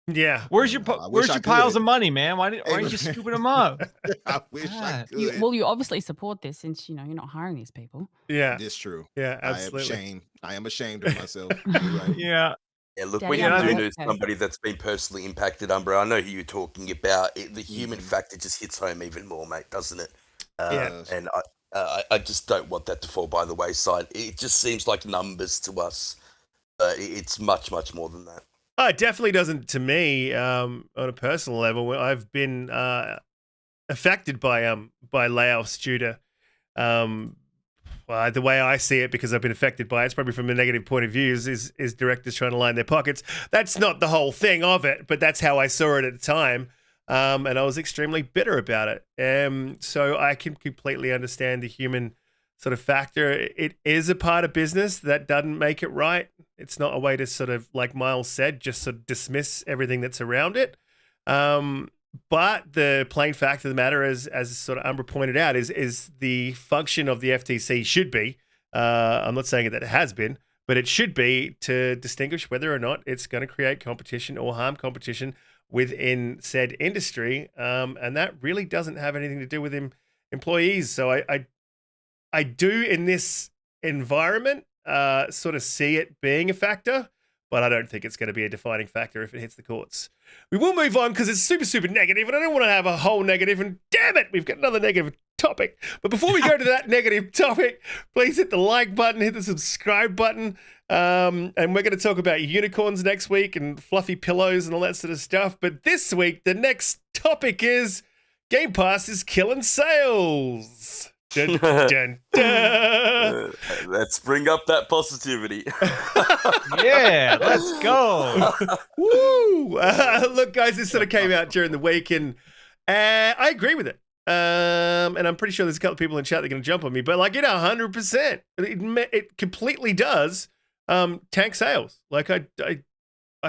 Yeah. Where's I your know. I where's wish I your piles could. of money, man? Why aren't you scooping them up? I wish I God. could. You obviously support this, since you're not hiring these people. Yeah. This true. Yeah. I am Absolutely. ashamed. I am ashamed of myself. You're right. Yeah. Yeah, look, Daddy, when I'm you do not know okay. somebody that's been personally impacted, Umbra, I know who you're talking about. The human Mhm. factor just hits home even more, mate, doesn't it? Yeah. And I just don't want that to fall by the wayside. It just seems like numbers to us. It's much, much more than that. Oh, it definitely doesn't to me, on a personal level. Where I've been affected by layoffs due to the way I see it, because I've been affected by it. It's probably from a negative point of view, is directors trying to line their pockets. That's not the whole thing of it, but that's how I saw it at the time. And I was extremely bitter about it. So I can completely understand the human sort of factor. It is a part of business that doesn't make it right. It's not a way to sort of, like Miles said, just sort of dismiss everything that's around it. But the plain fact of the matter is, as sort of Umbra pointed out, is the function of the FTC should be, I'm not saying that it has been, but it should be to distinguish whether or not it's going to create competition or harm competition within said industry. And that really doesn't have anything to do with employees. So I do, in this environment, sort of see it being a factor, but I don't think it's going to be a defining factor if it hits the courts. We will move on, because it's super, super negative, and I don't want to have a whole negative, and damn it, we've got another negative topic. But before we go to that negative topic, please hit the like button, hit the subscribe button. And we're going to talk about unicorns next week and fluffy pillows and all that sort of stuff. But this week, the next topic is Game Pass is killing sales. Dun, dun, dun. Let's bring up that positivity. Yeah, let's go. Woo! Look, guys, this sort of came out during the week, and I agree with it. And I'm pretty sure there's a couple of people in chat that are going to jump on me, but like, 100%, it completely does tank sales. Like, I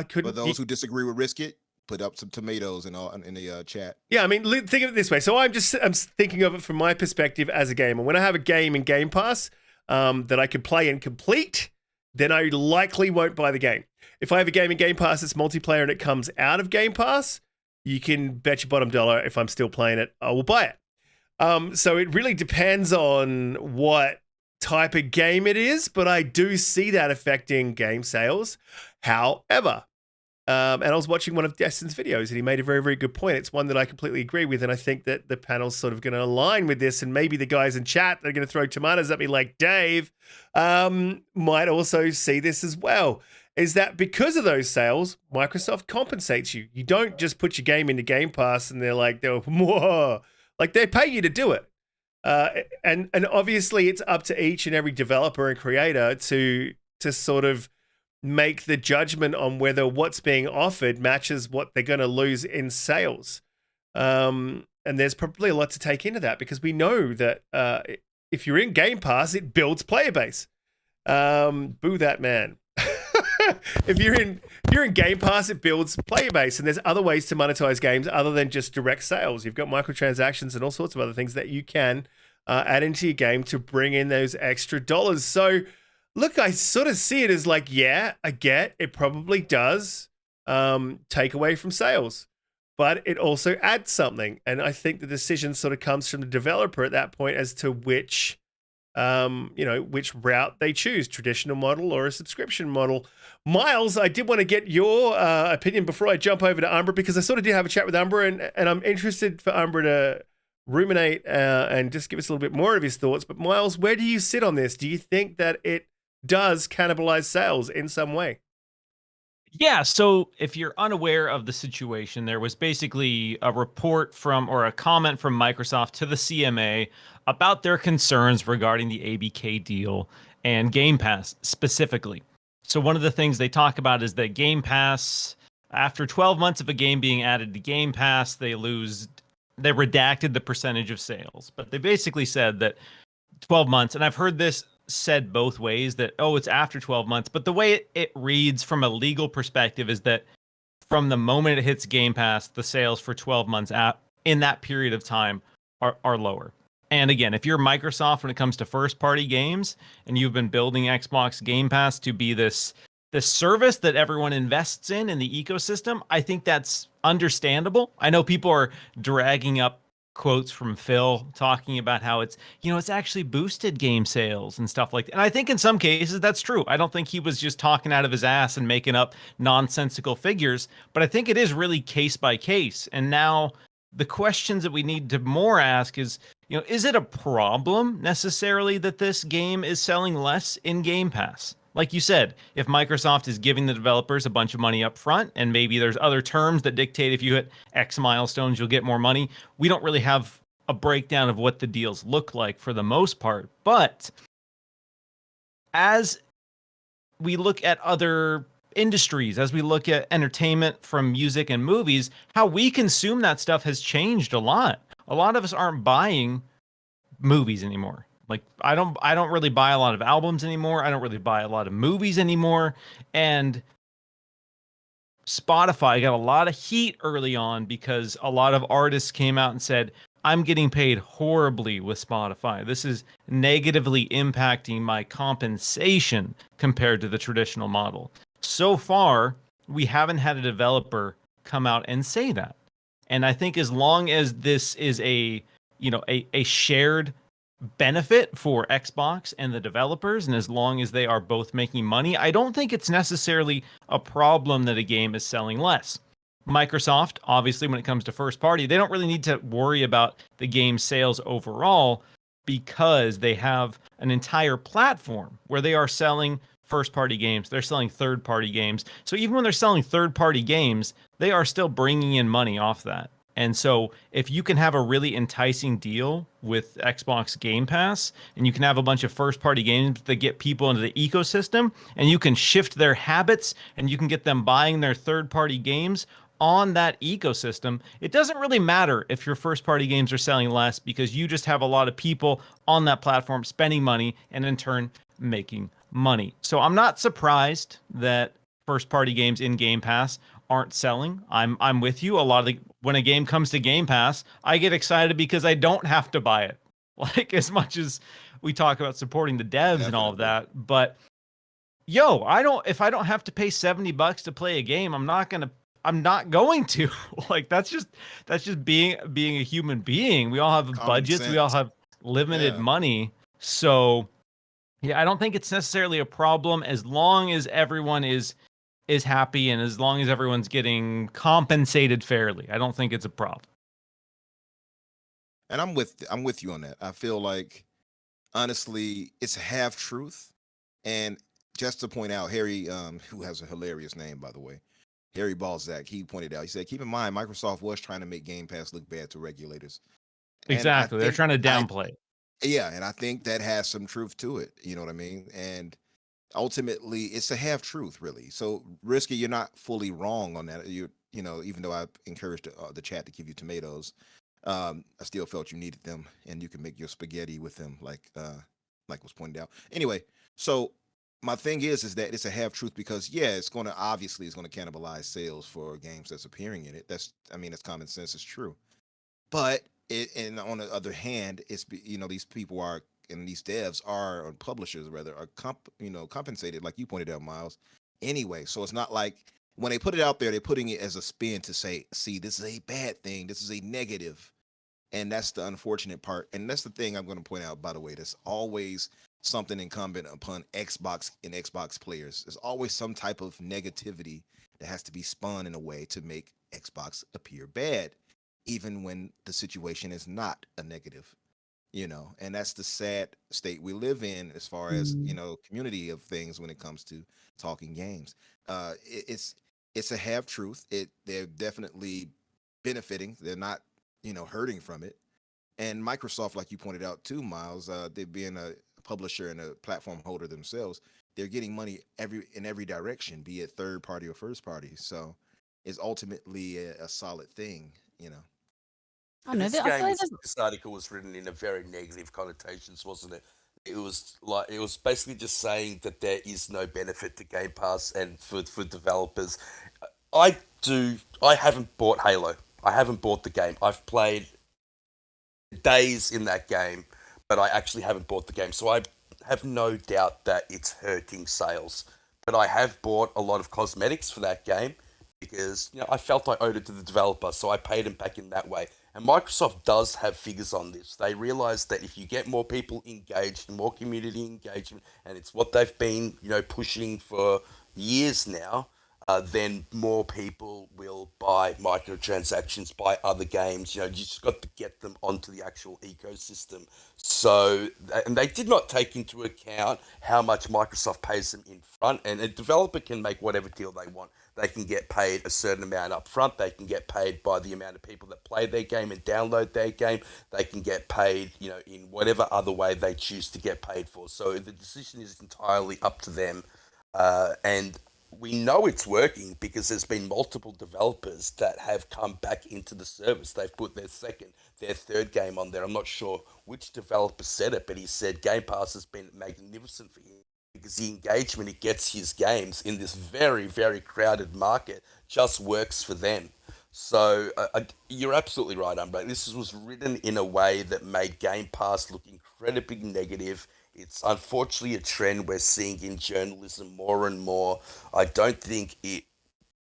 couldn't. For those who disagree with Riskit, put up some tomatoes in the chat. Yeah, I mean, think of it this way. So I'm thinking of it from my perspective as a gamer. When I have a game in Game Pass that I can play and complete, then I likely won't buy the game. If I have a game in Game Pass that's multiplayer and it comes out of Game Pass, you can bet your bottom dollar if I'm still playing it, I will buy it. So it really depends on what type of game it is, but I do see that affecting game sales. However, and I was watching one of Destin's videos, and he made a very, very good point. It's one that I completely agree with, and I think that the panel's sort of going to align with this, and maybe the guys in chat that are going to throw tomatoes at me like Dave might also see this as well, is that because of those sales, Microsoft compensates you. You don't just put your game into Game Pass, and whoa. Like, they pay you to do it. And obviously, it's up to each and every developer and creator to sort of make the judgment on whether what's being offered matches what they're going to lose in sales. And there's probably a lot to take into that, because we know that if you're in Game Pass, it builds player base. Boo that man. If you're in Game Pass, it builds player base, and there's other ways to monetize games other than just direct sales. You've got microtransactions and all sorts of other things that you can add into your game to bring in those extra dollars. So look, I sort of see it as like, yeah, I get it probably does take away from sales, but it also adds something. And I think the decision sort of comes from the developer at that point as to which route they choose, traditional model or a subscription model. Miles, I did want to get your opinion before I jump over to Umbra, because I sort of did have a chat with Umbra, and I'm interested for Umbra to ruminate and just give us a little bit more of his thoughts. But Miles, where do you sit on this? Do you think that it does cannibalize sales in some way? Yeah, so if you're unaware of the situation, there was basically a report or a comment from Microsoft to the CMA about their concerns regarding the ABK deal and Game Pass specifically. So one of the things they talk about is that Game Pass, after 12 months of a game being added to Game Pass, they redacted the percentage of sales. But they basically said that 12 months, and I've heard this said both ways, that it's after 12 months, but the way it reads from a legal perspective is that from the moment it hits Game Pass, the sales for 12 months in that period of time are lower. And again, if you're Microsoft when it comes to first party games and you've been building Xbox Game Pass to be this service that everyone invests in the ecosystem, I think that's understandable. I know people are dragging up quotes from Phil talking about how it's actually boosted game sales and stuff like that. And I think in some cases that's true. I don't think he was just talking out of his ass and making up nonsensical figures, but I think it is really case by case. And now the questions that we need to more ask is, is it a problem necessarily that this game is selling less in Game Pass? Like you said, if Microsoft is giving the developers a bunch of money up front, and maybe there's other terms that dictate if you hit X milestones, you'll get more money. We don't really have a breakdown of what the deals look like for the most part. But as we look at other industries, as we look at entertainment from music and movies, how we consume that stuff has changed a lot. A lot of us aren't buying movies anymore. Like, I don't really buy a lot of albums anymore. I don't really buy a lot of movies anymore. And Spotify got a lot of heat early on because a lot of artists came out and said, I'm getting paid horribly with Spotify. This is negatively impacting my compensation compared to the traditional model. So far, we haven't had a developer come out and say that. And I think as long as this is a shared benefit for Xbox and the developers, and as long as they are both making money, I don't think it's necessarily a problem that a game is selling less. Microsoft, obviously, when it comes to first party, they don't really need to worry about the game sales overall because they have an entire platform where they are selling first party games. They're selling third party games. So even when they're selling third party games, they are still bringing in money off that. And so if you can have a really enticing deal with Xbox Game Pass and you can have a bunch of first party games that get people into the ecosystem and you can shift their habits and you can get them buying their third party games on that ecosystem, it doesn't really matter if your first party games are selling less because you just have a lot of people on that platform spending money and in turn making money. So I'm not surprised that first party games in Game Pass aren't selling. I'm with you. A lot of when a game comes to Game Pass, I get excited because I don't have to buy it. Like as much as we talk about supporting the devs and all of that, but yo, if I don't have to pay $70 to play a game, I'm not going to. Like that's just being a human being. We all have Common budgets, we all sense. have limited Yeah. money. So yeah, I don't think it's necessarily a problem as long as everyone is happy and as long as everyone's getting compensated fairly. I don't think it's a problem. And I'm with you on that. I feel like honestly, it's half truth. And just to point out, Harry, who has a hilarious name by the way, Harry Balzac, he pointed out, he said, keep in mind, Microsoft was trying to make Game Pass look bad to regulators. And I Exactly. They're think trying to downplay it. yeah, and I think that has some truth to it. You know what I mean? And ultimately, it's a half truth, really. So, Risky, you're not fully wrong on that. You know, even though I encouraged the chat to give you tomatoes, I still felt you needed them, and you can make your spaghetti with them, like was pointed out. Anyway, so my thing is that it's a half truth because yeah, it's going to cannibalize sales for games that's appearing in it. That's common sense. It's true. But and on the other hand, these people are and these devs are or publishers rather are compensated like you pointed out, Miles. Anyway, so it's not like when they put it out there, they're putting it as a spin to say, see, this is a bad thing, this is a negative, and that's the unfortunate part. And that's the thing I'm going to point out. By the way, there's always something incumbent upon Xbox and Xbox players. There's always some type of negativity that has to be spun in a way to make Xbox appear bad even when the situation is not a negative, and that's the sad state we live in as far as community of things when it comes to talking games. It's a half truth. They're definitely benefiting. They're not hurting from it. And Microsoft, like you pointed out too, Miles, they being a publisher and a platform holder themselves, they're getting money in every direction, be it third party or first party. So it's ultimately a solid thing. I know that. I feel like there's This article was written in a very negative connotations, wasn't it? It was basically just saying that there is no benefit to Game Pass and for developers. I haven't bought Halo. I haven't bought the game. I've played days in that game, but I actually haven't bought the game. So I have no doubt that it's hurting sales. But I have bought a lot of cosmetics for that game because I felt I owed it to the developer, so I paid him back in that way. And Microsoft does have figures on this. They realize that if you get more people engaged, more community engagement, and it's what they've been, pushing for years now, then more people will buy microtransactions, buy other games. You just got to get them onto the actual ecosystem. So, and they did not take into account how much Microsoft pays them in front. And a developer can make whatever deal they want. They can get paid a certain amount up front. They can get paid by the amount of people that play their game and download their game. They can get paid, in whatever other way they choose to get paid for. So the decision is entirely up to them. And we know it's working because there's been multiple developers that have come back into the service. They've put their third game on there. I'm not sure which developer said it, but he said Game Pass has been magnificent for him because the engagement it gets his games in this very, very crowded market just works for them. So you're absolutely right, Umbra. This was written in a way that made Game Pass look incredibly negative. It's unfortunately a trend we're seeing in journalism more and more. I don't think it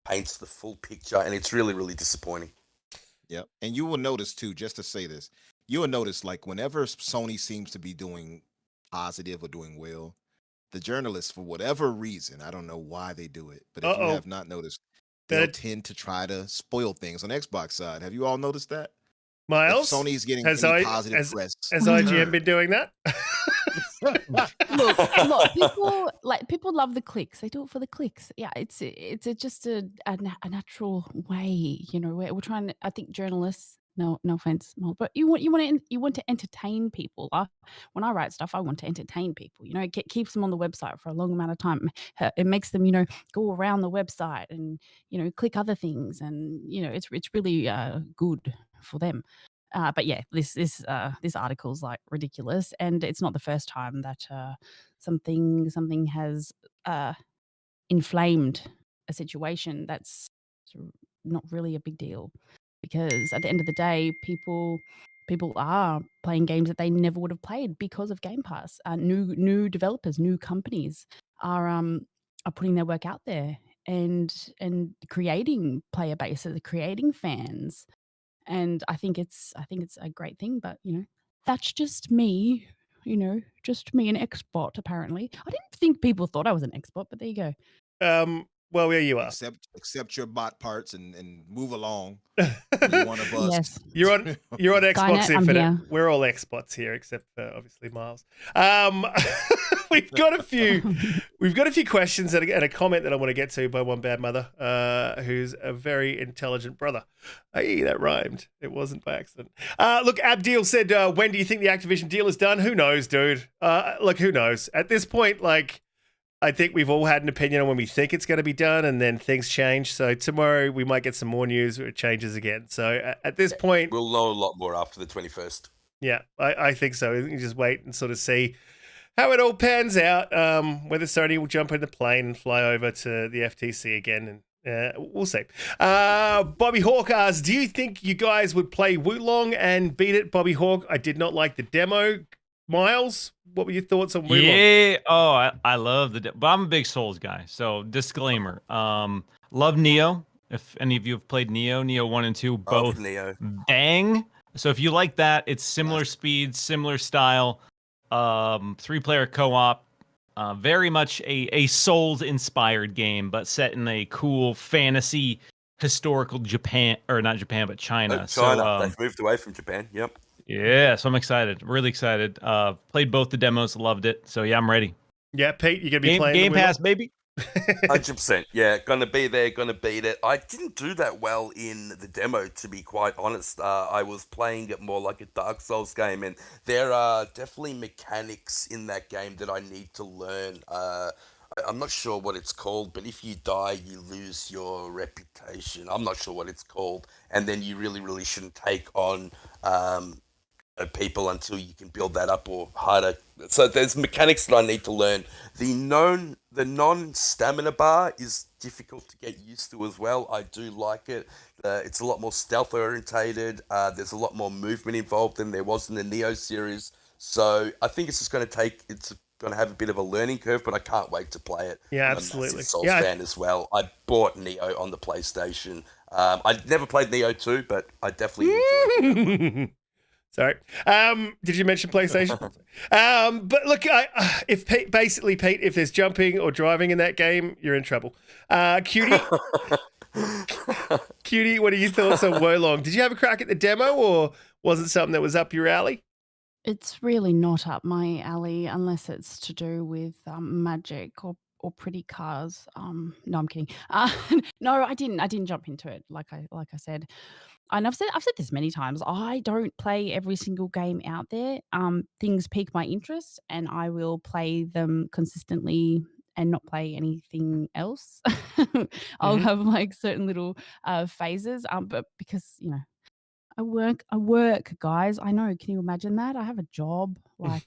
paints the full picture, and it's really, really disappointing. Yep. And you will notice too, just to say this, you will notice like whenever Sony seems to be doing positive or doing well, the journalists, for whatever reason, I don't know why they do it, but if you have not noticed, they'll That- tend to try to spoil things on Xbox side. Have you all noticed that? If Miles, Sony's getting has any positive press. has IGN been doing that? Look, people love the clicks. They do it for the clicks. Yeah, it's just a natural way. You know, we're trying to. I think journalists. No offense, Mol, but you want to entertain people. When I write stuff, I want to entertain people. You know, it keeps them on the website for a long amount of time. It makes them, go around the website and click other things, and it's really good for them. But yeah, this article's like ridiculous, and it's not the first time that something has inflamed a situation that's not really a big deal, because at the end of the day, people are playing games that they never would have played because of Game Pass. New developers, new companies are putting their work out there and creating player bases, creating fans. And I think it's a great thing, but that's just me, just me, an Xbot apparently. I didn't think people thought I was an Xbot, but there you go. Well, there you are. Accept your bot parts and move along. You're one of us. Yes. You're on Xbox Skynet, I'm Infinite. here. We're all Xbots here, except for obviously Miles. We've got a few questions and a comment that I want to get to by one bad mother, who's a very intelligent brother. Hey, that rhymed. It wasn't by accident. Look, Abdil said, when do you think the Activision deal is done? Who knows, dude? Who knows? At this point, I think we've all had an opinion on when we think it's going to be done, and then things change. So tomorrow we might get some more news where it changes again. So at this point, we'll know a lot more after the 21st. Yeah, I think so. You just wait and sort of see how it all pans out. Whether Sony will jump in the plane and fly over to the FTC again, and we'll see. Bobby Hawk asks, do you think you guys would play Wulong and beat it? Bobby Hawk, I did not like the demo. Miles, what were your thoughts on Wulong? Yeah, I love but I'm a big Souls guy. So disclaimer, love Neo. If any of you have played Neo 1 and 2, both Neo. bang. So if you like that, it's similar speed, similar style, 3-player co-op, very much a Souls-inspired game, but set in a cool fantasy historical Japan, or not Japan, but China. China. They've moved away from Japan. Yep. Yeah, so I'm excited. Really excited. Played both the demos, loved it. So yeah, I'm ready. Yeah, Pete, you're gonna be playing Game Pass, baby. 100%. Yeah, gonna be there, gonna beat it. I didn't do that well in the demo, to be quite honest. I was playing it more like a Dark Souls game, and there are definitely mechanics in that game that I need to learn. I'm not sure what it's called, but if you die, you lose your reputation. I'm not sure what it's called, and then you really, really shouldn't take on people until you can build that up, or harder. So there's mechanics that I need to learn. The non-stamina bar is difficult to get used to as well. I do like it. It's a lot more stealth orientated. There's a lot more movement involved than there was in the Neo series. So I think it's just going to have a bit of a learning curve, but I can't wait to play it. Yeah, I'm absolutely. a massive Souls fan as well. I bought Neo on the PlayStation. I never played Neo 2, but I definitely enjoyed it. Sorry. Did you mention PlayStation? But look, Pete, if there's jumping or driving in that game, you're in trouble. Cutie, what are your thoughts on Wulong? Did you have a crack at the demo, or was it something that was up your alley? It's really not up my alley unless it's to do with magic or pretty cars. No, I'm kidding. No, I didn't jump into it like I said. And I've said this many times. I don't play every single game out there. Things pique my interest, and I will play them consistently and not play anything else. I'll have certain little phases. But because I work, guys. I know. Can you imagine that? I have a job, I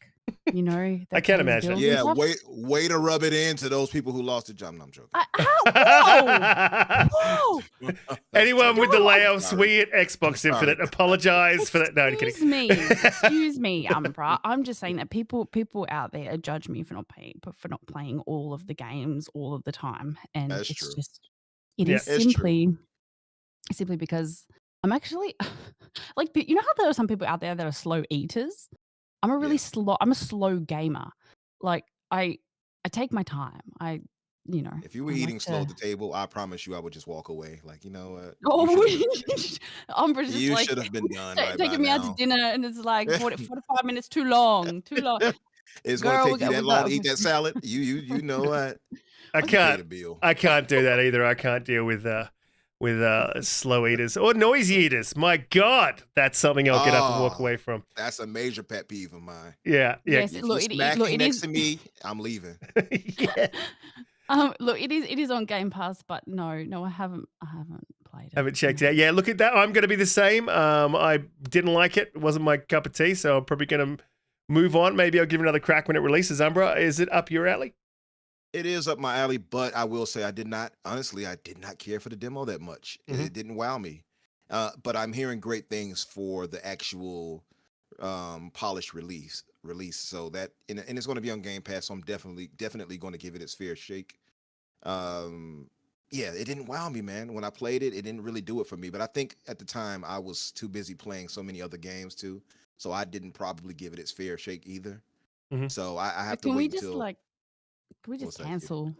that can't pays imagine. bills and Yeah, stuff. way to rub it in to those people who lost a job. No, I'm joking. Whoa! Anyone with the No, layoffs, sorry. we at Xbox Infinite apologize for that. No, I'm kidding. Excuse me, Umbra. I'm just saying that people out there judge me for not playing all of the games all of the time, and That's it's true. just it Yeah, is it's true. simply because I'm actually you know how there are some people out there that are slow eaters. I'm a really Yeah. slow. I'm a slow gamer. I take my time. I If you were I like eating slow at to. the table, I promise you I would just walk away. Like, you know what? Oh, Umbra's just You like should have been done right by taking me out to now. dinner, and it's like 45 minutes too long, too long. It's going to Girl, take you that long to eat that salad. You know what? I You pay can't. the bill. I can't do that either. I can't deal with slow eaters or noisy eaters. My God, that's something I'll get up and walk Oh, away from. That's a major pet peeve of mine. Yeah. Yes, If look, you're it smacking next is. to me, I'm leaving. Yeah. Look, it is on Game Pass, but no, I haven't played it. Haven't checked it out. Yeah, look at that. I'm going to be the same. I didn't like it. It wasn't my cup of tea, so I'm probably going to move on. Maybe I'll give it another crack when it releases. Umbra, is it up your alley? It is up my alley, but I will say I did not care for the demo that much. Mhm. It didn't wow me. But I'm hearing great things for the actual polished release. So that and it's going to be on Game Pass. So I'm definitely going to give it its fair shake. Yeah, it didn't wow me, man. When I played it, it didn't really do it for me. But I think at the time I was too busy playing so many other games too, so I didn't probably give it its fair shake either. Mhm. So I have But to can we wait just until. like, can we just What's that, Kitty? cancel?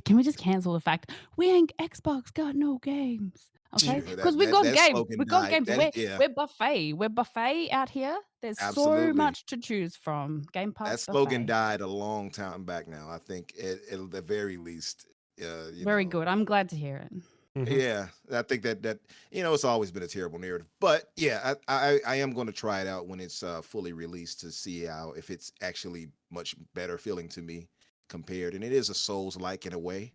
Can we just cancel the fact we ain't Xbox got no games? Okay, Sure, because we got that games. slogan We got died. games. That, yeah, We're buffet. We're buffet out here. There's so absolutely. much to choose from. Game Pass That slogan buffet. died a long time back now. I think at the very least, you Very know, good. I'm glad to hear it. Mhm. yeah, I think that it's always been a terrible narrative. But yeah, I am going to try it out when it's fully released to see if it's actually much better feeling to me compared. And it is a Souls-like in a way,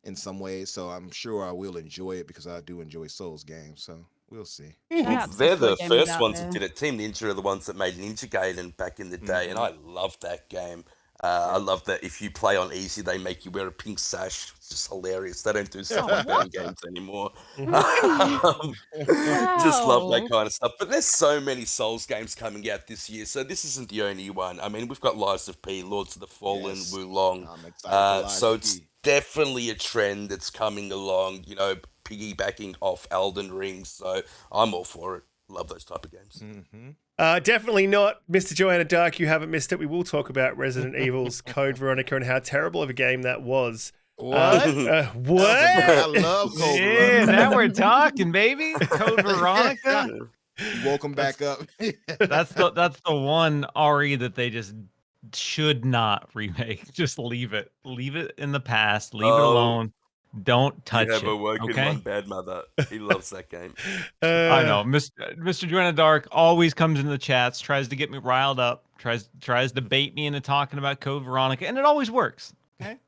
in some ways. So I'm sure I will enjoy it because I do enjoy Souls games. So we'll see. Shout Well, out to they're Software the gamers first out ones that there. did it. Team Ninja are the ones that made Ninja Gaiden back in the day, and Mhm. I loved that game. I Yep. love that if you play on easy, they make you wear a pink sash. It's just hilarious. They don't do stuff Oh, like that in what? games anymore. Really? Just love that Wow. kind of stuff. But there's so many Souls games coming out this year, so this isn't the only one. I mean, we've got Lies of P, Lords of the Fallen, Yes, Wulong. I'm excited for Lies So of it's P. definitely a trend that's coming along, piggybacking off Elden Ring. So I'm all for it. Love those type of games. Mhm. Definitely not, Mr. Joanna Dark. You haven't missed it. We will talk about Resident Evil's Code Veronica and how terrible of a game that was. What? What? I love Code Yeah, Veronica. now we're talking, baby. Code Veronica. You woke him back up. That's the one RE that they just should not remake. Just leave it. Leave it in the past. Leave it Oh, alone. Don't touch You have it. awoken Okay. one bad mother. He loves that game. I know. Mr. Joanna Dark always comes into the chats, tries to get me riled up, tries to bait me into talking about Code Veronica, and it always works. Okay.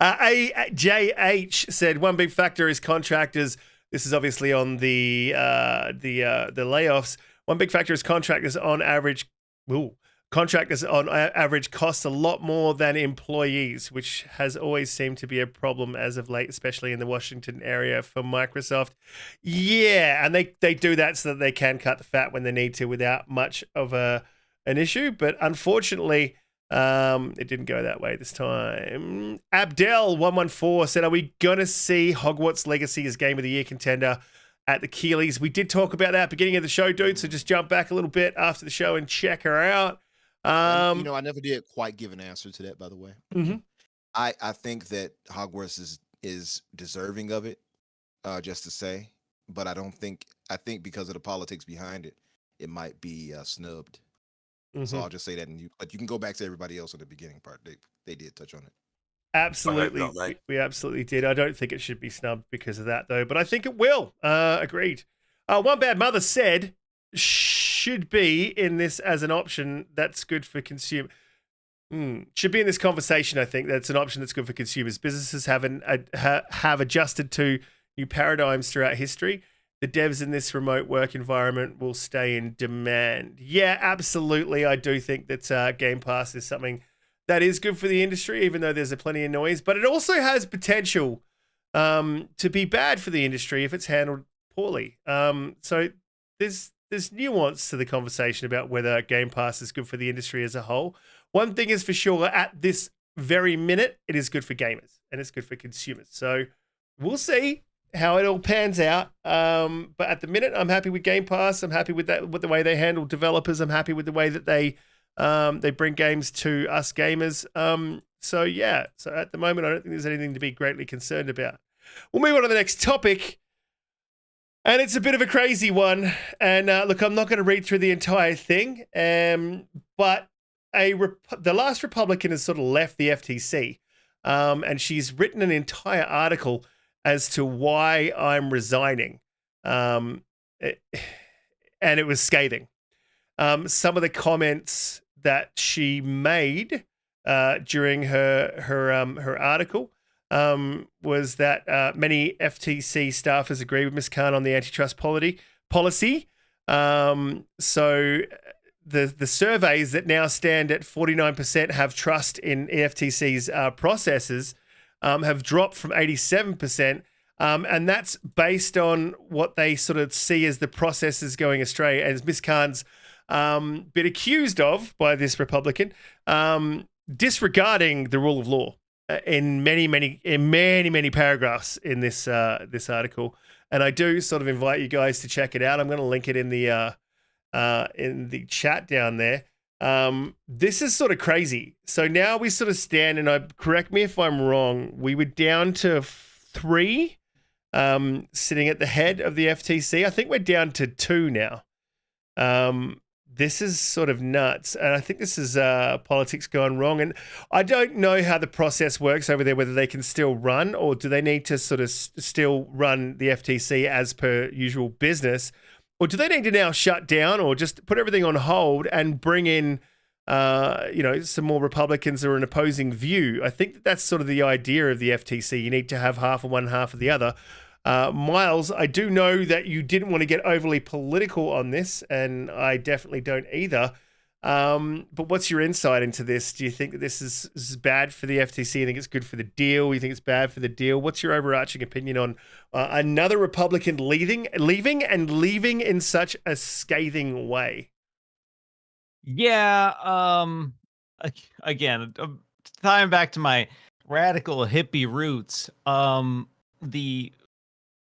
AJH said one big factor is contractors. This is obviously on the layoffs. One big factor is contractors on average. Contractors on average cost a lot more than employees, which has always seemed to be a problem as of late, especially in the Washington area for Microsoft. Yeah, and they do that so that they can cut the fat when they need to without much of an issue. But unfortunately, it didn't go that way this time. Abdel114 said, are we going to see Hogwarts Legacy as Game of the Year contender at the Keeleys? We did talk about that at the beginning of the show, dude, so just jump back a little bit after the show and check her out. And, I never did quite give an answer to that, by the way. Mhm. I think that Hogwarts is deserving of it, just to say, but I think because of the politics behind it, it might be snubbed. So I'll just say that, but you can go back to everybody else in the beginning part. They did touch on it. Absolutely. I hope not, mate. We absolutely did. I don't think it should be snubbed because of that, though, but I think it will. Agreed. One Bad Mother said, should be in this as an option that's good for consumer. Should be in this conversation, I think. That's an option that's good for consumers. Businesses have adjusted to new paradigms throughout history. The devs in this remote work environment will stay in demand. Yeah, absolutely. I do think that Game Pass is something that is good for the industry, even though there's plenty of noise. But it also has potential to be bad for the industry if it's handled poorly. So there's nuance to the conversation about whether Game Pass is good for the industry as a whole. One thing is for sure, at this very minute, it is good for gamers and it's good for consumers. So we'll see how it all pans out. But at the minute, I'm happy with Game Pass. I'm happy with the way they handle developers. I'm happy with the way that they bring games to us gamers. So yeah, so at the moment, I don't think there's anything to be greatly concerned about. We'll move on to the next topic. And it's a bit of a crazy one. And look, I'm not going to read through the entire thing, but the last Republican has sort of left the FTC, and she's written an entire article as to why I'm resigning. And it was scathing. Some of the comments that she made during her article was that many FTC staffers agree with Ms. Khan on the antitrust policy. So the surveys that now stand at 49% have trust in FTC's processes have dropped from 87%. And that's based on what they sort of see as the processes going astray. As Ms. Khan's been accused of by this Republican, disregarding the rule of law in many paragraphs in this article. And I do sort of invite you guys to check it out. I'm going to link it in the chat down there. This is sort of crazy. So now we sort of stand, and correct me if I'm wrong, we were down to 3 sitting at the head of the FTC. I think we're down to 2 now. This is sort of nuts, and I think this is politics gone wrong. And I don't know how the process works over there, whether they can still run, or do they need to sort of still run the FTC as per usual business, or do they need to now shut down or just put everything on hold and bring in some more Republicans or an opposing view? I think that's sort of the idea of the FTC. You need to have half of one, half of the other. Miles, I do know that you didn't want to get overly political on this, and I definitely don't either. But what's your insight into this? Do you think that this is bad for the FTC? You think it's good for the deal? You think it's bad for the deal? What's your overarching opinion on another Republican leaving in such a scathing way? Yeah. Again, tying back to my radical hippie roots, the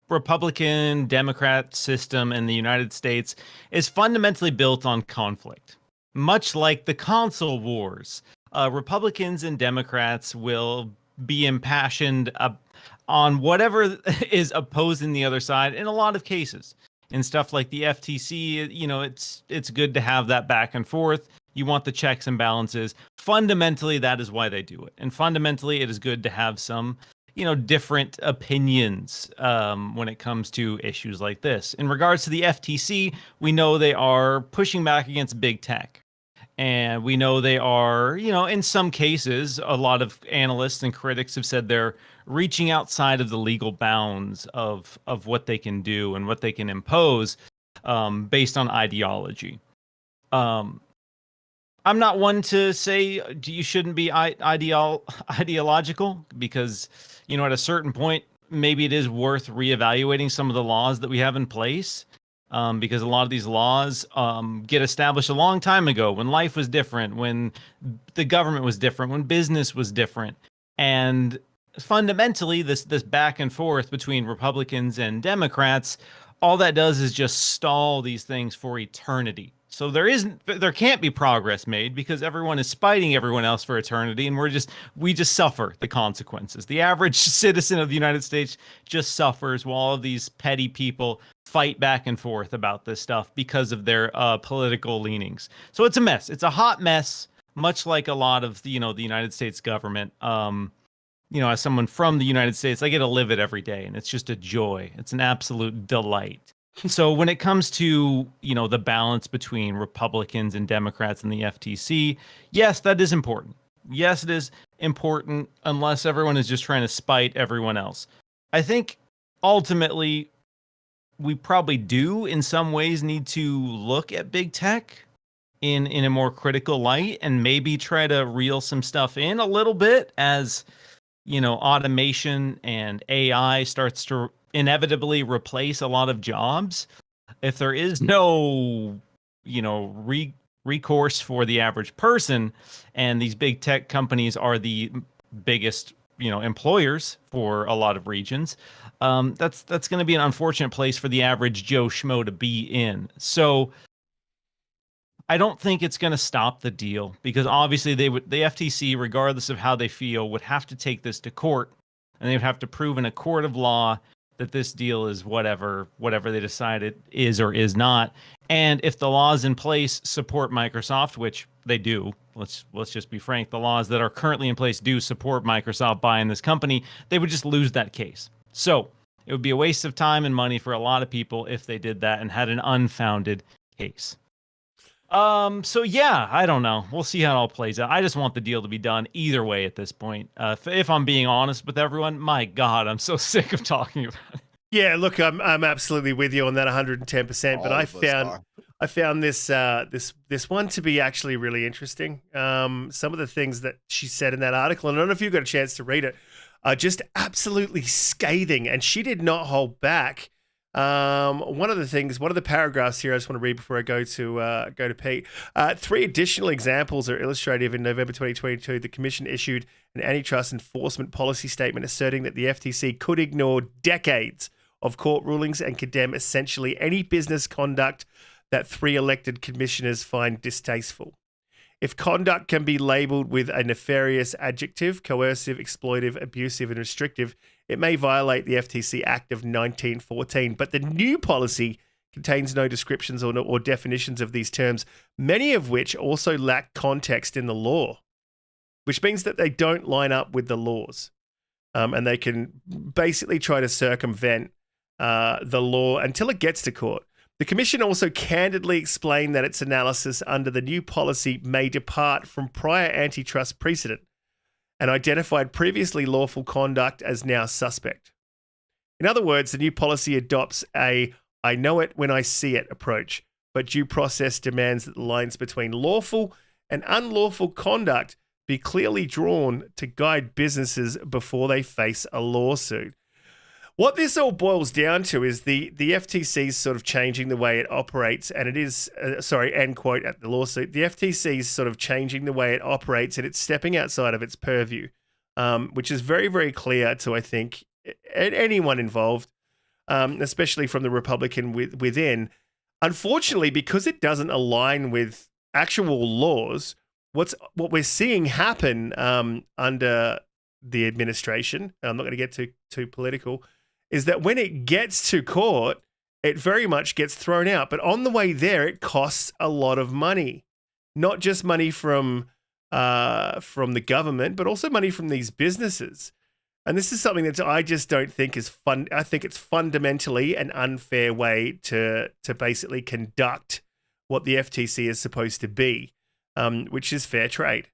Republican Democrat system in the United States is fundamentally built on conflict. Much like the console wars, Republicans and Democrats will be impassioned on whatever is opposing the other side in a lot of cases. In stuff like the FTC, it's good to have that back and forth. You want the checks and balances. Fundamentally, that is why they do it. And fundamentally, it is good to have some different opinions when it comes to issues like this. In regards to the FTC, we know they are pushing back against big tech. And we know they are, in some cases, a lot of analysts and critics have said they're reaching outside of the legal bounds of what they can do and what they can impose based on ideology. I'm not one to say you shouldn't be ideological because, at a certain point, maybe it is worth reevaluating some of the laws that we have in place. Because a lot of these laws get established a long time ago when life was different, when the government was different, when business was different. And fundamentally, this back and forth between Republicans and Democrats, all that does is just stall these things for eternity. So there can't be progress made because everyone is spiting everyone else for eternity, and we just suffer the consequences. The average citizen of the United States just suffers while all of these petty people fight back and forth about this stuff because of their political leanings. So it's a mess. It's a hot mess, much like a lot of the United States government. As someone from the United States, I get to live it every day, and it's just a joy. It's an absolute delight. So when it comes to, the balance between Republicans and Democrats in the FTC, yes, that is important. Yes, it is important unless everyone is just trying to spite everyone else. I think ultimately we probably do in some ways need to look at big tech in a more critical light and maybe try to reel some stuff in a little bit as, automation and AI starts to inevitably replace a lot of jobs. If there is no, recourse for the average person, and these big tech companies are the biggest, employers for a lot of regions, that's going to be an unfortunate place for the average Joe Schmo to be in. So I don't think it's going to stop the deal because obviously the FTC, regardless of how they feel, would have to take this to court, and they would have to prove in a court of law that this deal is whatever they decide it is or is not. And if the laws in place support Microsoft, which they do, let's just be frank, the laws that are currently in place do support Microsoft buying this company, they would just lose that case. So it would be a waste of time and money for a lot of people if they did that and had an unfounded case. So yeah, I don't know. We'll see how it all plays out. I just want the deal to be done either way at this point. If I'm being honest with everyone, my God, I'm so sick of talking about it. Yeah, look, I'm absolutely with you on that 110%. But I found this one to be actually really interesting. Some of the things that she said in that article, and I don't know if you got a chance to read it, are just absolutely scathing, and she did not hold back. One of the paragraphs here I just want to read before I go to Pete. 3 additional examples are illustrative. In November 2022, the Commission issued an antitrust enforcement policy statement asserting that the FTC could ignore decades of court rulings and condemn essentially any business conduct that 3 elected commissioners find distasteful. If conduct can be labeled with a nefarious adjective, coercive, exploitive, abusive, and restrictive, it may violate the FTC Act of 1914. But the new policy contains no descriptions or definitions of these terms, many of which also lack context in the law, which means that they don't line up with the laws. And they can basically try to circumvent the law until it gets to court. The Commission also candidly explained that its analysis under the new policy may depart from prior antitrust precedent and identified previously lawful conduct as now suspect. In other words, the new policy adopts a "I know it when I see it" approach, but due process demands that the lines between lawful and unlawful conduct be clearly drawn to guide businesses before they face a lawsuit. What this all boils down to is the FTC's sort of changing the way it operates, and it is, end quote at the lawsuit, the FTC's sort of changing the way it operates, and it's stepping outside of its purview, which is very, very clear to, I think, anyone involved, especially from the Republican within. Unfortunately, because it doesn't align with actual laws, what we're seeing happen under the administration, and I'm not going to get too political, is that when it gets to court, it very much gets thrown out. But on the way there, it costs a lot of money, not just money from the government, but also money from these businesses. And this is something that I just don't think is fun. I think it's fundamentally an unfair way to basically conduct what the FTC is supposed to be, which is fair trade.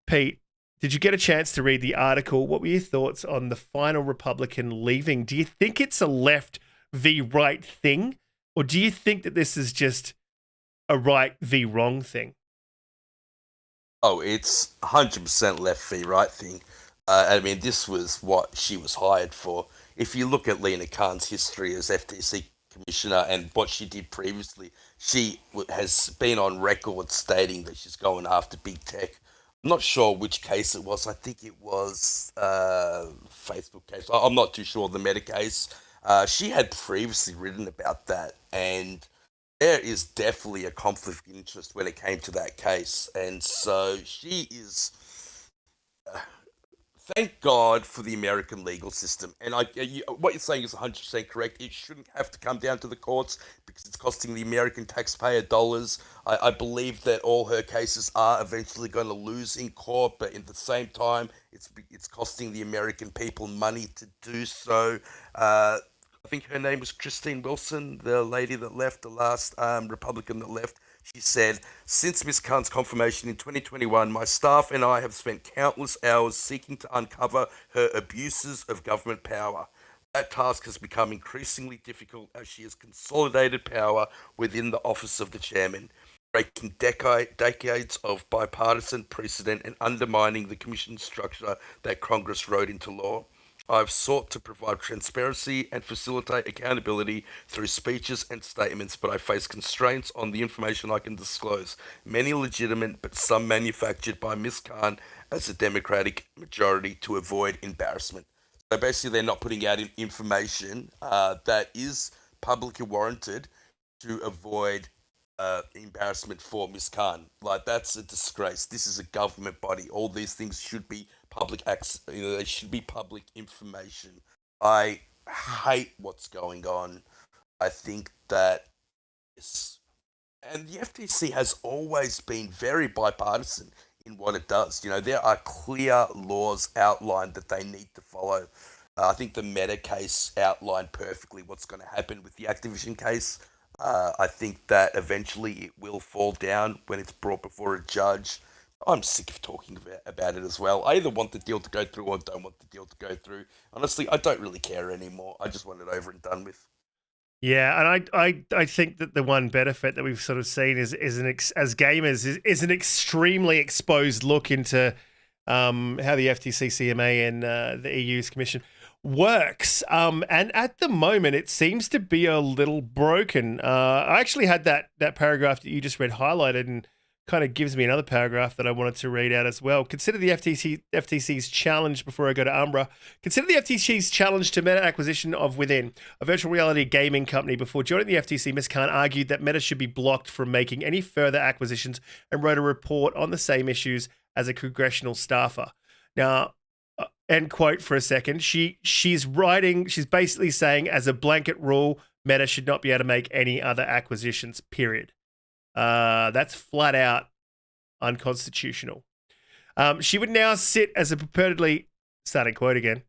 Pete, did you get a chance to read the article? What were your thoughts on the final Republican leaving? Do you think it's a left v right thing? Or do you think that this is just a right v wrong thing? Oh, it's 100% left v right thing. I mean, this was what she was hired for. If you look at Lena Khan's history as FTC commissioner and what she did previously, she has been on record stating that she's going after big tech. I'm not sure which case it was. I think it was Facebook case. I'm not too sure the Meta case. She had previously written about that, and there is definitely a conflict of interest when it came to that case. And so she is... thank God for the American legal system. And what you're saying is 100% correct. It shouldn't have to come down to the courts because it's costing the American taxpayer dollars. I believe that all her cases are eventually going to lose in court, but at the same time, it's costing the American people money to do so. I think her name was Christine Wilson, the lady that left, the last Republican that left. She said, "Since Ms. Khan's confirmation in 2021, my staff and I have spent countless hours seeking to uncover her abuses of government power. That task has become increasingly difficult as she has consolidated power within the office of the chairman, breaking decades of bipartisan precedent and undermining the commission structure that Congress wrote into law. I've sought to provide transparency and facilitate accountability through speeches and statements, but I face constraints on the information I can disclose, many legitimate but some manufactured by Ms. Khan as a Democratic majority to avoid embarrassment." So basically they're not putting out information that is publicly warranted to avoid embarrassment for Ms. Khan. Like, that's a disgrace. This is a government body. All these things should be public access. They should be public information. I hate what's going on. I think that and the FTC has always been very bipartisan in what it does. There are clear laws outlined that they need to follow. I think the Meta case outlined perfectly what's going to happen with the Activision case. I think that eventually it will fall down when it's brought before a judge. I'm sick of talking about it as well. I either want the deal to go through or don't want the deal to go through. Honestly, I don't really care anymore. I just want it over and done with. Yeah, and I think that the one benefit that we've sort of seen is as gamers is an extremely exposed look into how the FTC, CMA, and the EU's Commission works. And at the moment, it seems to be a little broken. I actually had that paragraph that you just read highlighted, and kind of gives me another paragraph that I wanted to read out as well. Consider the FTC's challenge, before I go to Umbra, consider the FTC's challenge to Meta acquisition of Within, a virtual reality gaming company. Before joining the FTC, Ms. Khan argued that Meta should be blocked from making any further acquisitions and wrote a report on the same issues as a congressional staffer. Now, end quote for a second. She's basically saying, as a blanket rule, Meta should not be able to make any other acquisitions, period. That's flat out unconstitutional. She would now sit as a purportedly, starting quote again,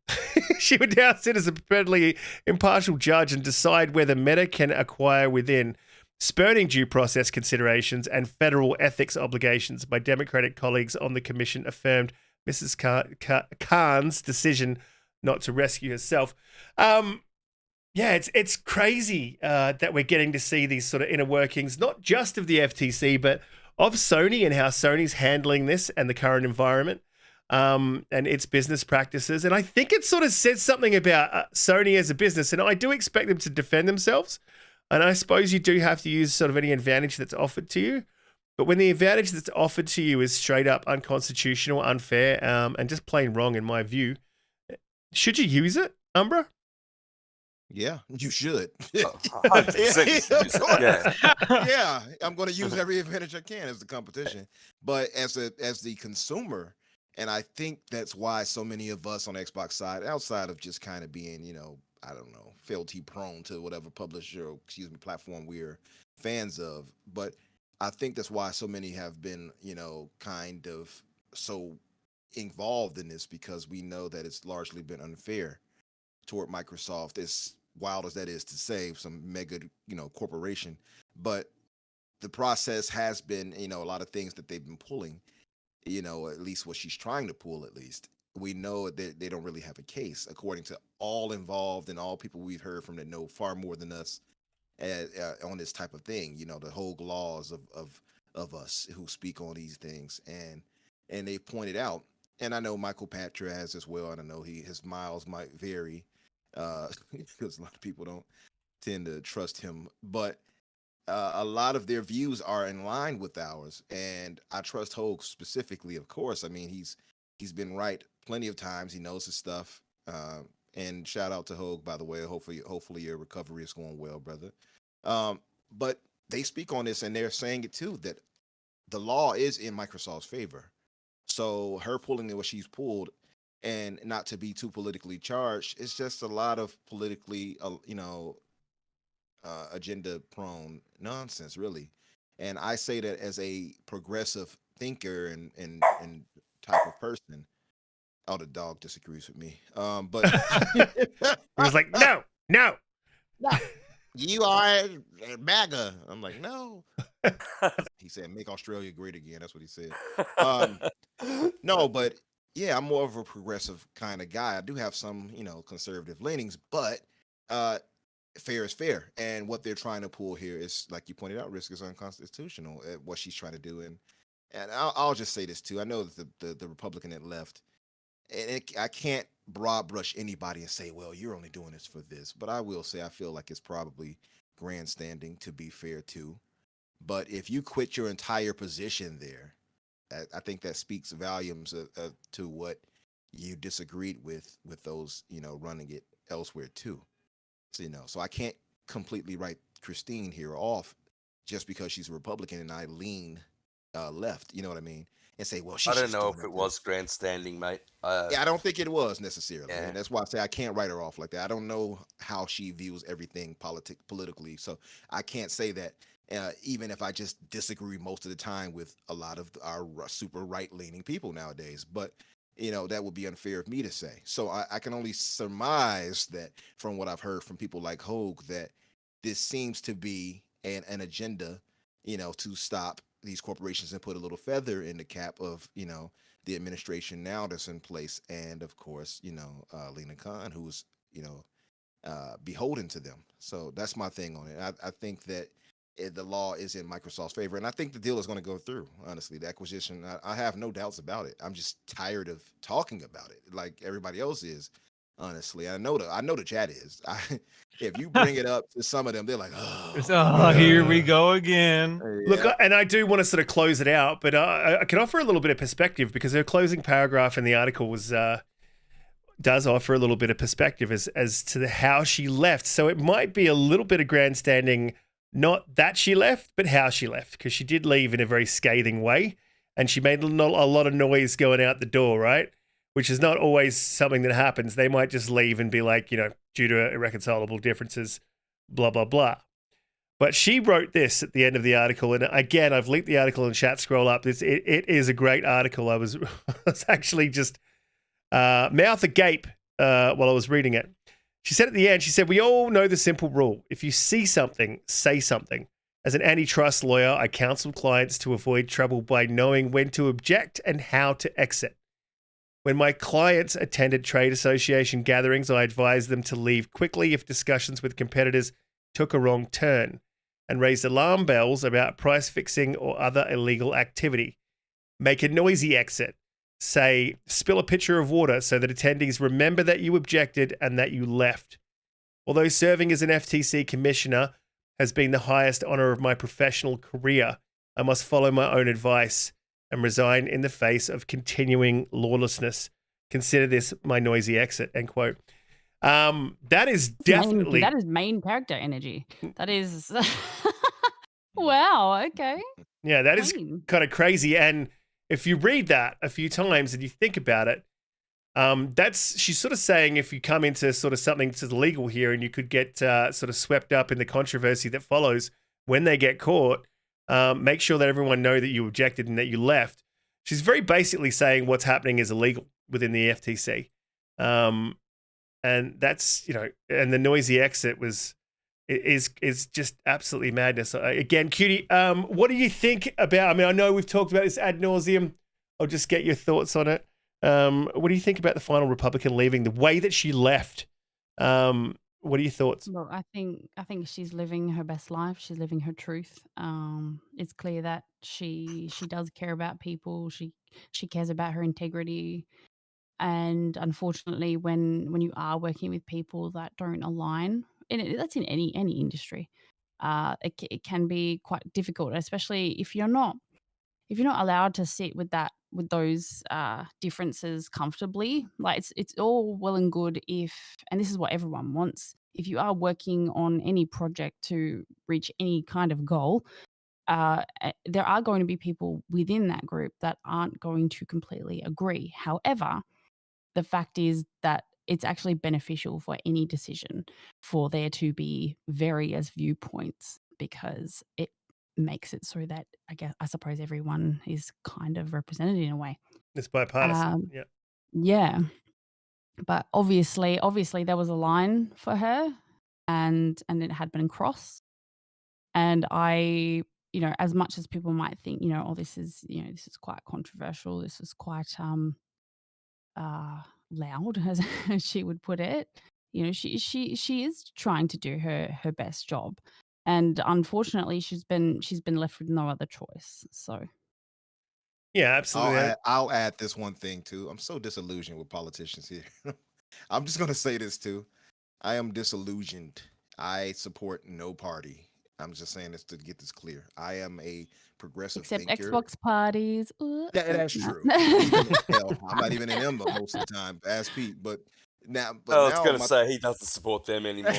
she would now sit as a purportedly impartial judge and decide whether Meta can acquire Within, spurning due process considerations and federal ethics obligations. My Democratic colleagues on the commission affirmed Mrs. Khan's decision not to rescue herself. Yeah, it's crazy that we're getting to see these sort of inner workings, not just of the FTC, but of Sony and how Sony's handling this and the current environment and its business practices. And I think it sort of says something about Sony as a business. And I do expect them to defend themselves. And I suppose you do have to use sort of any advantage that's offered to you. But when the advantage that's offered to you is straight up unconstitutional, unfair, and just plain wrong, in my view, should you use it, Umbra? Yeah, you should. 100%. Yeah. Yeah, I'm going to use every advantage I can as the competition. But as the consumer, and I think that's why so many of us on the Xbox side, outside of just kind of being, I don't know, fealty prone to whatever publisher, platform we're fans of. But I think that's why so many have been, kind of so involved in this, because we know that it's largely been unfair toward Microsoft, as wild as that is to say, some mega, corporation. But the process has been, a lot of things that they've been pulling, at least what she's trying to pull, at least. We know that they don't really have a case, according to all involved and all people we've heard from that know far more than us on this type of thing. The whole laws of us who speak on these things, and they pointed out, and I know Michael Patra has as well, and I know his miles might vary because a lot of people don't tend to trust him, but a lot of their views are in line with ours, and I trust Hogue specifically. Of course, I mean he's been right plenty of times. He knows his stuff. And shout out to Hogue, by the way. Hopefully your recovery is going well, brother. But they speak on this, and they're saying it too, that the law is in Microsoft's favor. So her pulling what she's pulled, and not to be too politically charged, it's just a lot of politically, agenda prone nonsense, really. And I say that as a progressive thinker and type of person. Oh, the dog disagrees with me. But He was like, no. You are MAGA. I'm like, no. He said, make Australia great again. That's what he said. No, but yeah, I'm more of a progressive kind of guy. I do have some, conservative leanings, but fair is fair. And what they're trying to pull here is, like you pointed out, Risk is unconstitutional at what she's trying to do. And I'll just say this too. I know that the Republican that left, and I can't broad brush anybody and say, well, you're only doing this for this. But I will say I feel like it's probably grandstanding, to be fair too. But if you quit your entire position there, I think that speaks volumes to what you disagreed with those, running it elsewhere too. So, so I can't completely write Christine here off just because she's a Republican and I lean left. You know what I mean? And say, well, I don't just know doing if her it thing. was grandstanding, mate. Yeah, I don't think it was necessarily, Yeah. and that's why I say I can't write her off like that. I don't know how she views everything politically, so I can't say that. Even if I just disagree most of the time with a lot of our super right-leaning people nowadays, but that would be unfair of me to say. So I can only surmise that from what I've heard from people like Hogue that this seems to be an agenda, to stop these corporations and put a little feather in the cap of the administration now that's in place, and of course Lena Khan, who's beholden to them. So that's my thing on it. I think that the law is in Microsoft's favor, and I think the deal is going to go through. Honestly, the acquisition, I have no doubts about it. I'm just tired of talking about it like everybody else is. Honestly, I know the chat is. If you bring it up to some of them, they're like, oh, here we go again. Look, and I do want to sort of close it out, but I can offer a little bit of perspective because her closing paragraph in the article does offer a little bit of perspective as to how she left. So it might be a little bit of grandstanding, not that she left, but how she left, because she did leave in a very scathing way, and she made a lot of noise going out the door, right? Which is not always something that happens. They might just leave and be like, due to irreconcilable differences, blah, blah, blah. But she wrote this at the end of the article. And again, I've linked the article in chat, scroll up. It is a great article. I was actually just mouth agape while I was reading it. She said at the end, she said, we all know the simple rule. If you see something, say something. As an antitrust lawyer, I counsel clients to avoid trouble by knowing when to object and how to exit. When my clients attended trade association gatherings, I advised them to leave quickly if discussions with competitors took a wrong turn, and raised alarm bells about price fixing or other illegal activity. Make a noisy exit. Say, spill a pitcher of water so that attendees remember that you objected and that you left. Although serving as an FTC commissioner has been the highest honor of my professional career, I must follow my own advice and resign in the face of continuing lawlessness. Consider this my noisy exit, end quote. That is definitely... That is main character energy. That is... Wow, okay. Yeah, that is kind of crazy. And if you read that a few times and you think about it, she's sort of saying if you come into sort of something to the legal here and you could get sort of swept up in the controversy that follows when they get caught, make sure that everyone know that you objected and that you left. She's very basically saying what's happening is illegal within the FTC. And that's, and the noisy exit is just absolutely madness. Again, Cutie, what do you think about, I know we've talked about this ad nauseum. I'll just get your thoughts on it. What do you think about the final Republican leaving, the way that she left? What are your thoughts? Well, I think she's living her best life. She's living her truth. It's clear that she does care about people. She cares about her integrity. And unfortunately, when you are working with people that don't align, and that's in any industry, it can be quite difficult, especially if you're not allowed to sit with those differences comfortably. Like it's all well and good and this is what everyone wants. If you are working on any project to reach any kind of goal, there are going to be people within that group that aren't going to completely agree. However, the fact is that it's actually beneficial for any decision for there to be various viewpoints, because it makes it so that I suppose everyone is kind of represented in a way. It's bipartisan. Yeah. But obviously there was a line for her and it had been crossed. And I, as much as people might think, this is quite controversial. This is quite loud, as she would put it. She is trying to do her best job. And unfortunately, she's been left with no other choice. So, yeah, absolutely. I'll add this one thing too. I'm so disillusioned with politicians here. I'm just gonna say this too. I am disillusioned. I support no party. I'm just saying this to get this clear. I am a progressive except thinker. Xbox parties. That's true. Hell, I'm not even in them most of the time. Ask Pete, but now. I was going to say he doesn't support them anymore.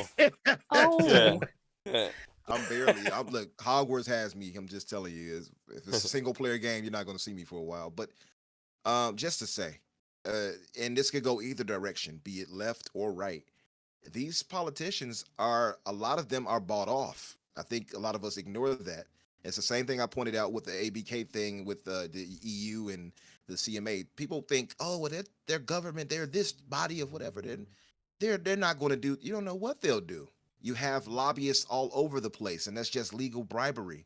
Oh. Yeah. I'm barely. I'm look. Hogwarts has me. I'm just telling you. If it's a single player game, you're not going to see me for a while. But just to say, and this could go either direction, be it left or right. These politicians are, a lot of them are bought off. I think a lot of us ignore that. It's the same thing I pointed out with the ABK thing with the EU and the CMA. People think, oh, well, they're government, they're this body of whatever. They're not going to do. You don't know what they'll do. You have lobbyists all over the place, and that's just legal bribery.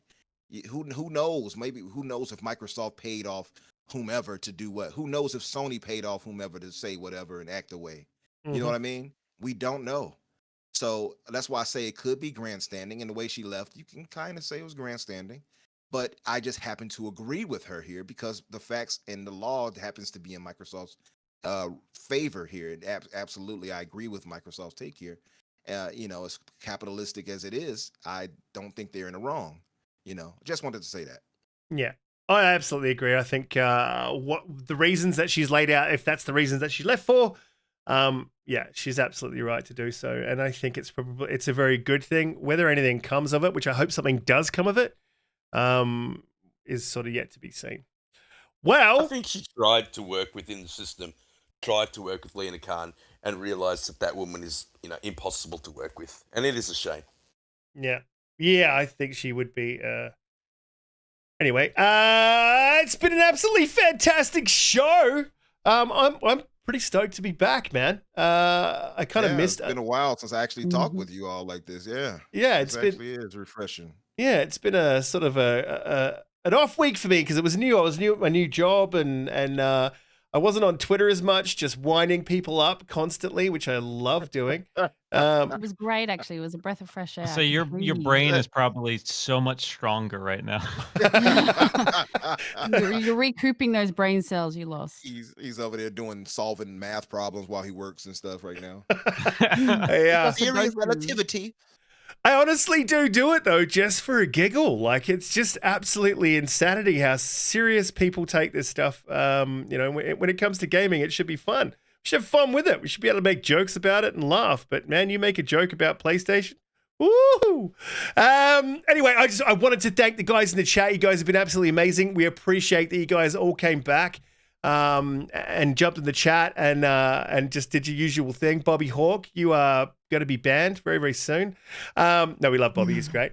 Who knows? Maybe who knows if Microsoft paid off whomever to do what? Who knows if Sony paid off whomever to say whatever and act away? You know what I mean? We don't know. So that's why I say it could be grandstanding. And the way she left, you can kind of say it was grandstanding. But I just happen to agree with her here because the facts and the law happens to be in Microsoft's favor here. And absolutely, I agree with Microsoft's take here. As capitalistic as it is, I don't think they're in the wrong. Just wanted to say that. Yeah. I absolutely agree. I think what the reasons that she's laid out, if that's the reasons that she left for, yeah, she's absolutely right to do so. And I think it's a very good thing. Whether anything comes of it, which I hope something does come of it, is sort of yet to be seen. Well, I think she tried to work within the system, tried to work with Lena Khan, and realized that woman is, impossible to work with. And it is a shame. Yeah. Yeah, I think she would be. Anyway, it's been an absolutely fantastic show. I'm pretty stoked to be back, man. I kind of missed. It's been a while since I actually talked with you all like this. Yeah. Yeah, it actually is refreshing. Yeah, it's been a sort of an off week for me because it was new. I was new at my new job, and I wasn't on Twitter as much, just winding people up constantly, which I love doing. It was great, actually. It was a breath of fresh air. So your brain is probably so much stronger right now. You're recouping those brain cells you lost. He's over there solving math problems while he works and stuff right now. Yeah. Theory of relativity. I honestly do it though, just for a giggle. Like, it's just absolutely insanity how serious people take this stuff. When it comes to gaming, it should be fun. We should have fun with it. We should be able to make jokes about it and laugh. But man, you make a joke about PlayStation. Woo! Anyway, I wanted to thank the guys in the chat. You guys have been absolutely amazing. We appreciate that you guys all came back and jumped in the chat and just did your usual thing. Bobby Hawk, you are going to be banned very, very soon. No, we love Bobby. He's great.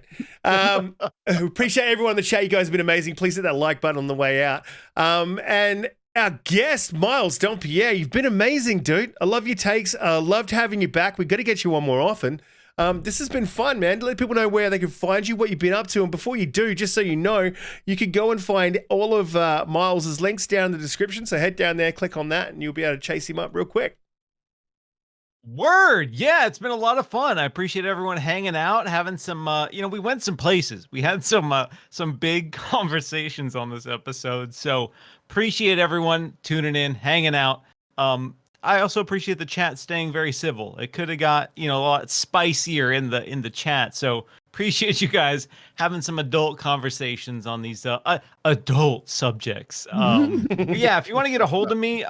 Appreciate everyone in the chat. You guys have been amazing. Please hit that like button on the way out. And our guest, Miles Dompierre, you've been amazing, dude. I love your takes. Loved having you back. We've got to get you on more often. This has been fun, man. Let people know where they can find you, what you've been up to. And before you do, just so you know, you can go and find all of Miles's links down in the description. So head down there, click on that, and you'll be able to chase him up real quick. Word. Yeah, it's been a lot of fun. I appreciate everyone hanging out, having some, we went some places. We had some big conversations on this episode. So appreciate everyone tuning in, hanging out. I also appreciate the chat staying very civil. It could have got, a lot spicier in the chat. So appreciate you guys having some adult conversations on these adult subjects. Yeah, if you want to get a hold of me,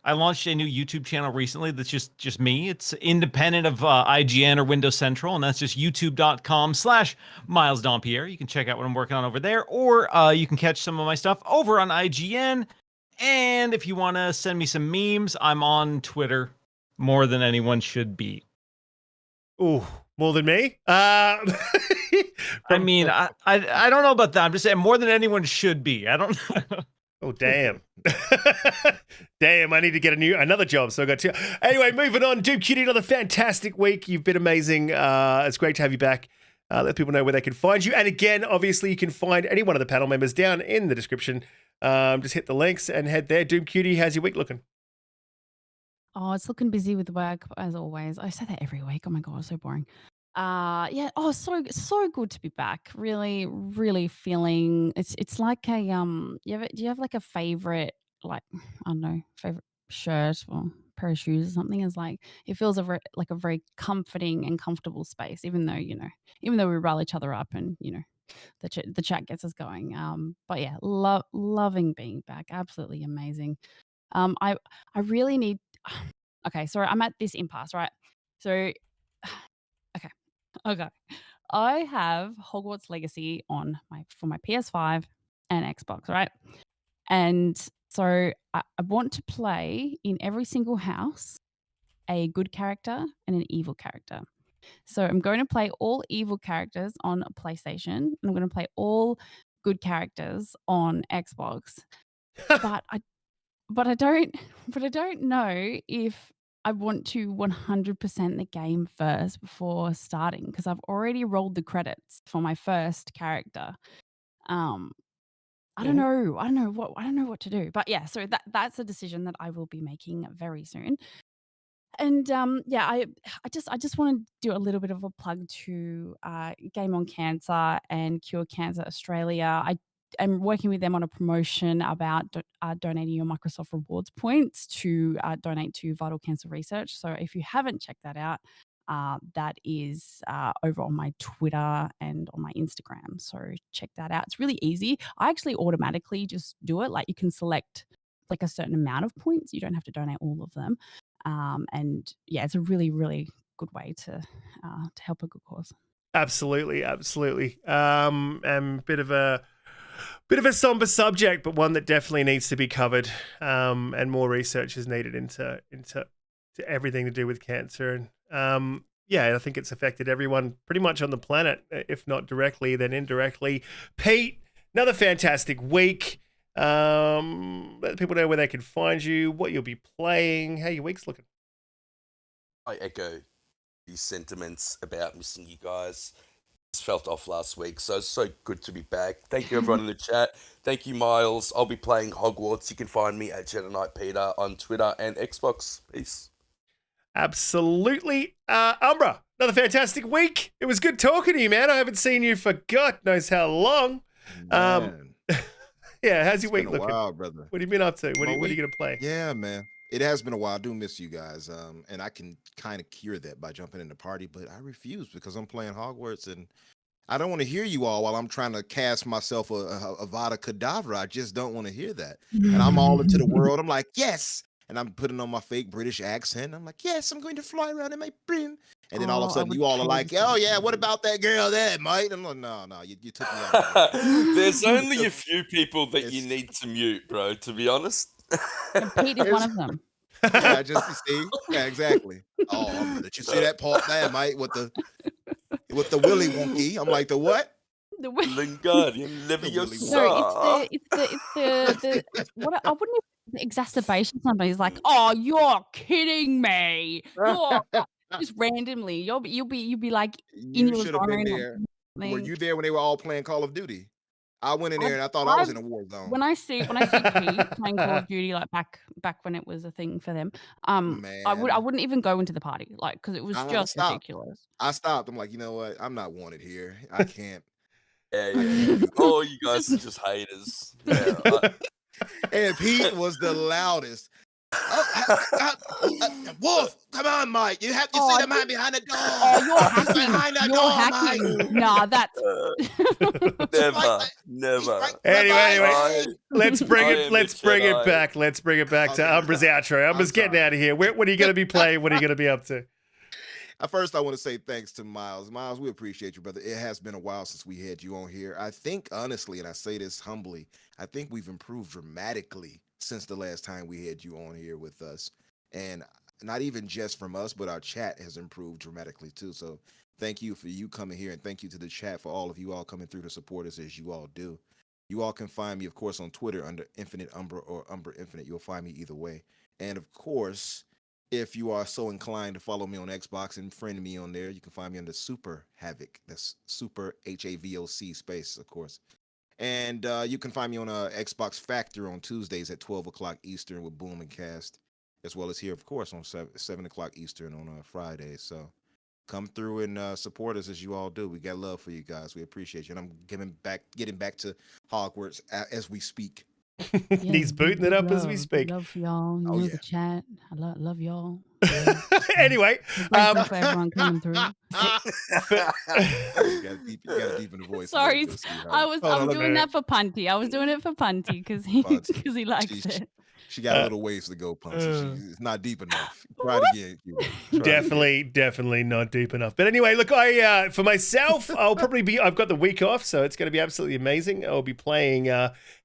I launched a new YouTube channel recently that's just me. It's independent of IGN or Windows Central, and that's just youtube.com/Miles Dompierre. You can check out what I'm working on over there, or you can catch some of my stuff over on IGN. And if you want to send me some memes, I'm on Twitter more than anyone should be. Ooh, more than me? I mean, I don't know about that. I'm just saying more than anyone should be. I don't know. Oh, damn. Damn, I need to get another job, so I got two. Anyway, moving on. DoomCutie, another fantastic week. You've been amazing. It's great to have you back. Let people know where they can find you. And again, obviously, you can find any one of the panel members down in the description. Just hit the links and head there. DoomCutie, how's your week looking? Oh, it's looking busy with work as always. I say that every week. Oh my God, so boring. Yeah. Oh, so good to be back. Really, really feeling it's like a do you have like a favorite, like, I don't know, favorite shirt or pair of shoes or something? Is like it feels like a very comforting and comfortable space, even though we rile each other up and the chat gets us going. But yeah, loving being back. Absolutely amazing. I really need. Okay, sorry, I'm at this impasse, right? So, okay. I have Hogwarts Legacy on for my PS5 and Xbox, right? And so I want to play in every single house a good character and an evil character. So I'm going to play all evil characters on PlayStation, and I'm going to play all good characters on Xbox. but I don't know if I want to 100% the game first before starting, because I've already rolled the credits for my first character. I don't know. I don't know what to do. But yeah, so that's a decision that I will be making very soon. And yeah, I just want to do a little bit of a plug to Game on Cancer and Cure Cancer Australia. I am working with them on a promotion about donating your Microsoft Rewards points to donate to Vital Cancer Research. So if you haven't checked that out, that is over on my Twitter and on my Instagram. So check that out. It's really easy. I actually automatically just do it. Like, you can select like a certain amount of points. You don't have to donate all of them. And yeah, it's a really, really good way to help a good cause. Absolutely. And bit of a somber subject, but one that definitely needs to be covered. And more research is needed into everything to do with cancer. And yeah, I think it's affected everyone pretty much on the planet, if not directly, then indirectly. Pete, another fantastic week. Let people know where they can find you, what you'll be playing, how your week's looking. I echo these sentiments about missing you guys. Just felt off last week, so it's so good to be back. Thank you everyone in the chat. Thank you, Miles. I'll be playing Hogwarts. You can find me at JediKnightPeter on Twitter and Xbox. Peace. Absolutely. Umbra, another fantastic week. It was good talking to you, man. I haven't seen you for God knows how long. Yeah, how's your week looking? Wow, brother. What have you been up to? What are you going to play? Yeah, man. It has been a while. I do miss you guys. And I can kind of cure that by jumping in the party, but I refuse because I'm playing Hogwarts and I don't want to hear you all while I'm trying to cast myself a Avada Kedavra. I just don't want to hear that. And I'm all into the world. I'm like, yes. And I'm putting on my fake British accent. I'm like, yes, I'm going to fly around in my brim. And then all of a sudden, you all are like, oh, yeah, what about that girl there, mate? I'm like, no, you took me out. There's only a few people that you need to mute, bro, to be honest. And Pete is one of them. Yeah, just to see. Yeah, exactly. Oh, did you see that part there, mate, with the Willy Wonky? I'm like, the what? The Wingardium Leviosa. No, it's the what I wouldn't even exacerbation. Somebody's like, oh, you're kidding me. You're just randomly. You'll be like in your should have been zone. there. Were you there when they were all playing Call of Duty? I went in there and I thought I was in a war zone. When I see Pete playing Call of Duty, like back when it was a thing for them, I wouldn't even go into the party, like, because it was just ridiculous. I stopped. I'm like, you know what? I'm not wanted here. I can't. Yeah. Oh, you guys are just haters. Yeah, And Pete was the loudest. Wolf, come on, Mike. You have to see the man behind the door. Oh, you're hacking. Behind the You're door, hacking. Mike. Nah, that's never. Anyway, let's bring it back. Let's bring it back to Umbra's outro. Umbra's getting out of here. What are you going to be playing? What are you going to be up to? First, I want to say thanks to Miles. Miles, we appreciate you, brother. It has been a while since we had you on here. I think, honestly, and I say this humbly, I think we've improved dramatically since the last time we had you on here with us. And not even just from us, but our chat has improved dramatically too. So thank you for you coming here, and thank you to the chat for all of you all coming through to support us as you all do. You all can find me, of course, on Twitter under Infinite Umbra or Umbra Infinite. You'll find me either way. And of course, if you are so inclined to follow me on Xbox and friend me on there, you can find me under Super Havoc. That's Super HAVOC space, of course. And you can find me on Xbox Factor on Tuesdays at 12 o'clock Eastern with Boom and Cast, as well as here, of course, on 7 o'clock Eastern on Fridays. So come through and support us as you all do. We got love for you guys. We appreciate you. And I'm getting back to Hogwarts as we speak. He's booting it up as we speak. Love for y'all. You know the chat. I love y'all. Anyway, for everyone coming through. You gotta deepen the voice. Sorry, I'm doing that for Punty. I was doing it for Punty because he likes it. She got a little ways to go, Punchy. It's not deep enough. Try it again. Cutie. Try it again. Definitely not deep enough. But anyway, look, for myself, I've got the week off, so it's going to be absolutely amazing. I'll be playing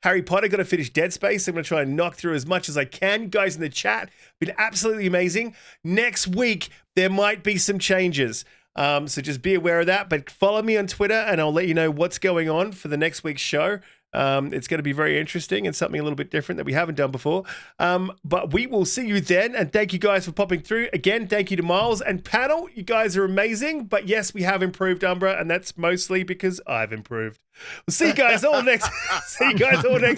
Harry Potter. Got to finish Dead Space. I'm going to try and knock through as much as I can. You guys in the chat, been absolutely amazing. Next week, there might be some changes. So just be aware of that. But follow me on Twitter, and I'll let you know what's going on for the next week's show. It's going to be very interesting and something a little bit different that we haven't done before. But we will see you then. And thank you guys for popping through. Again, thank you to Miles and Panel. You guys are amazing. But yes, we have improved, Umbra, and that's mostly because I've improved. We'll see you guys all next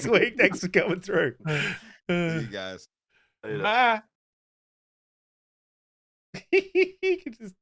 week. Thanks for coming through. See you guys. Bye. You can just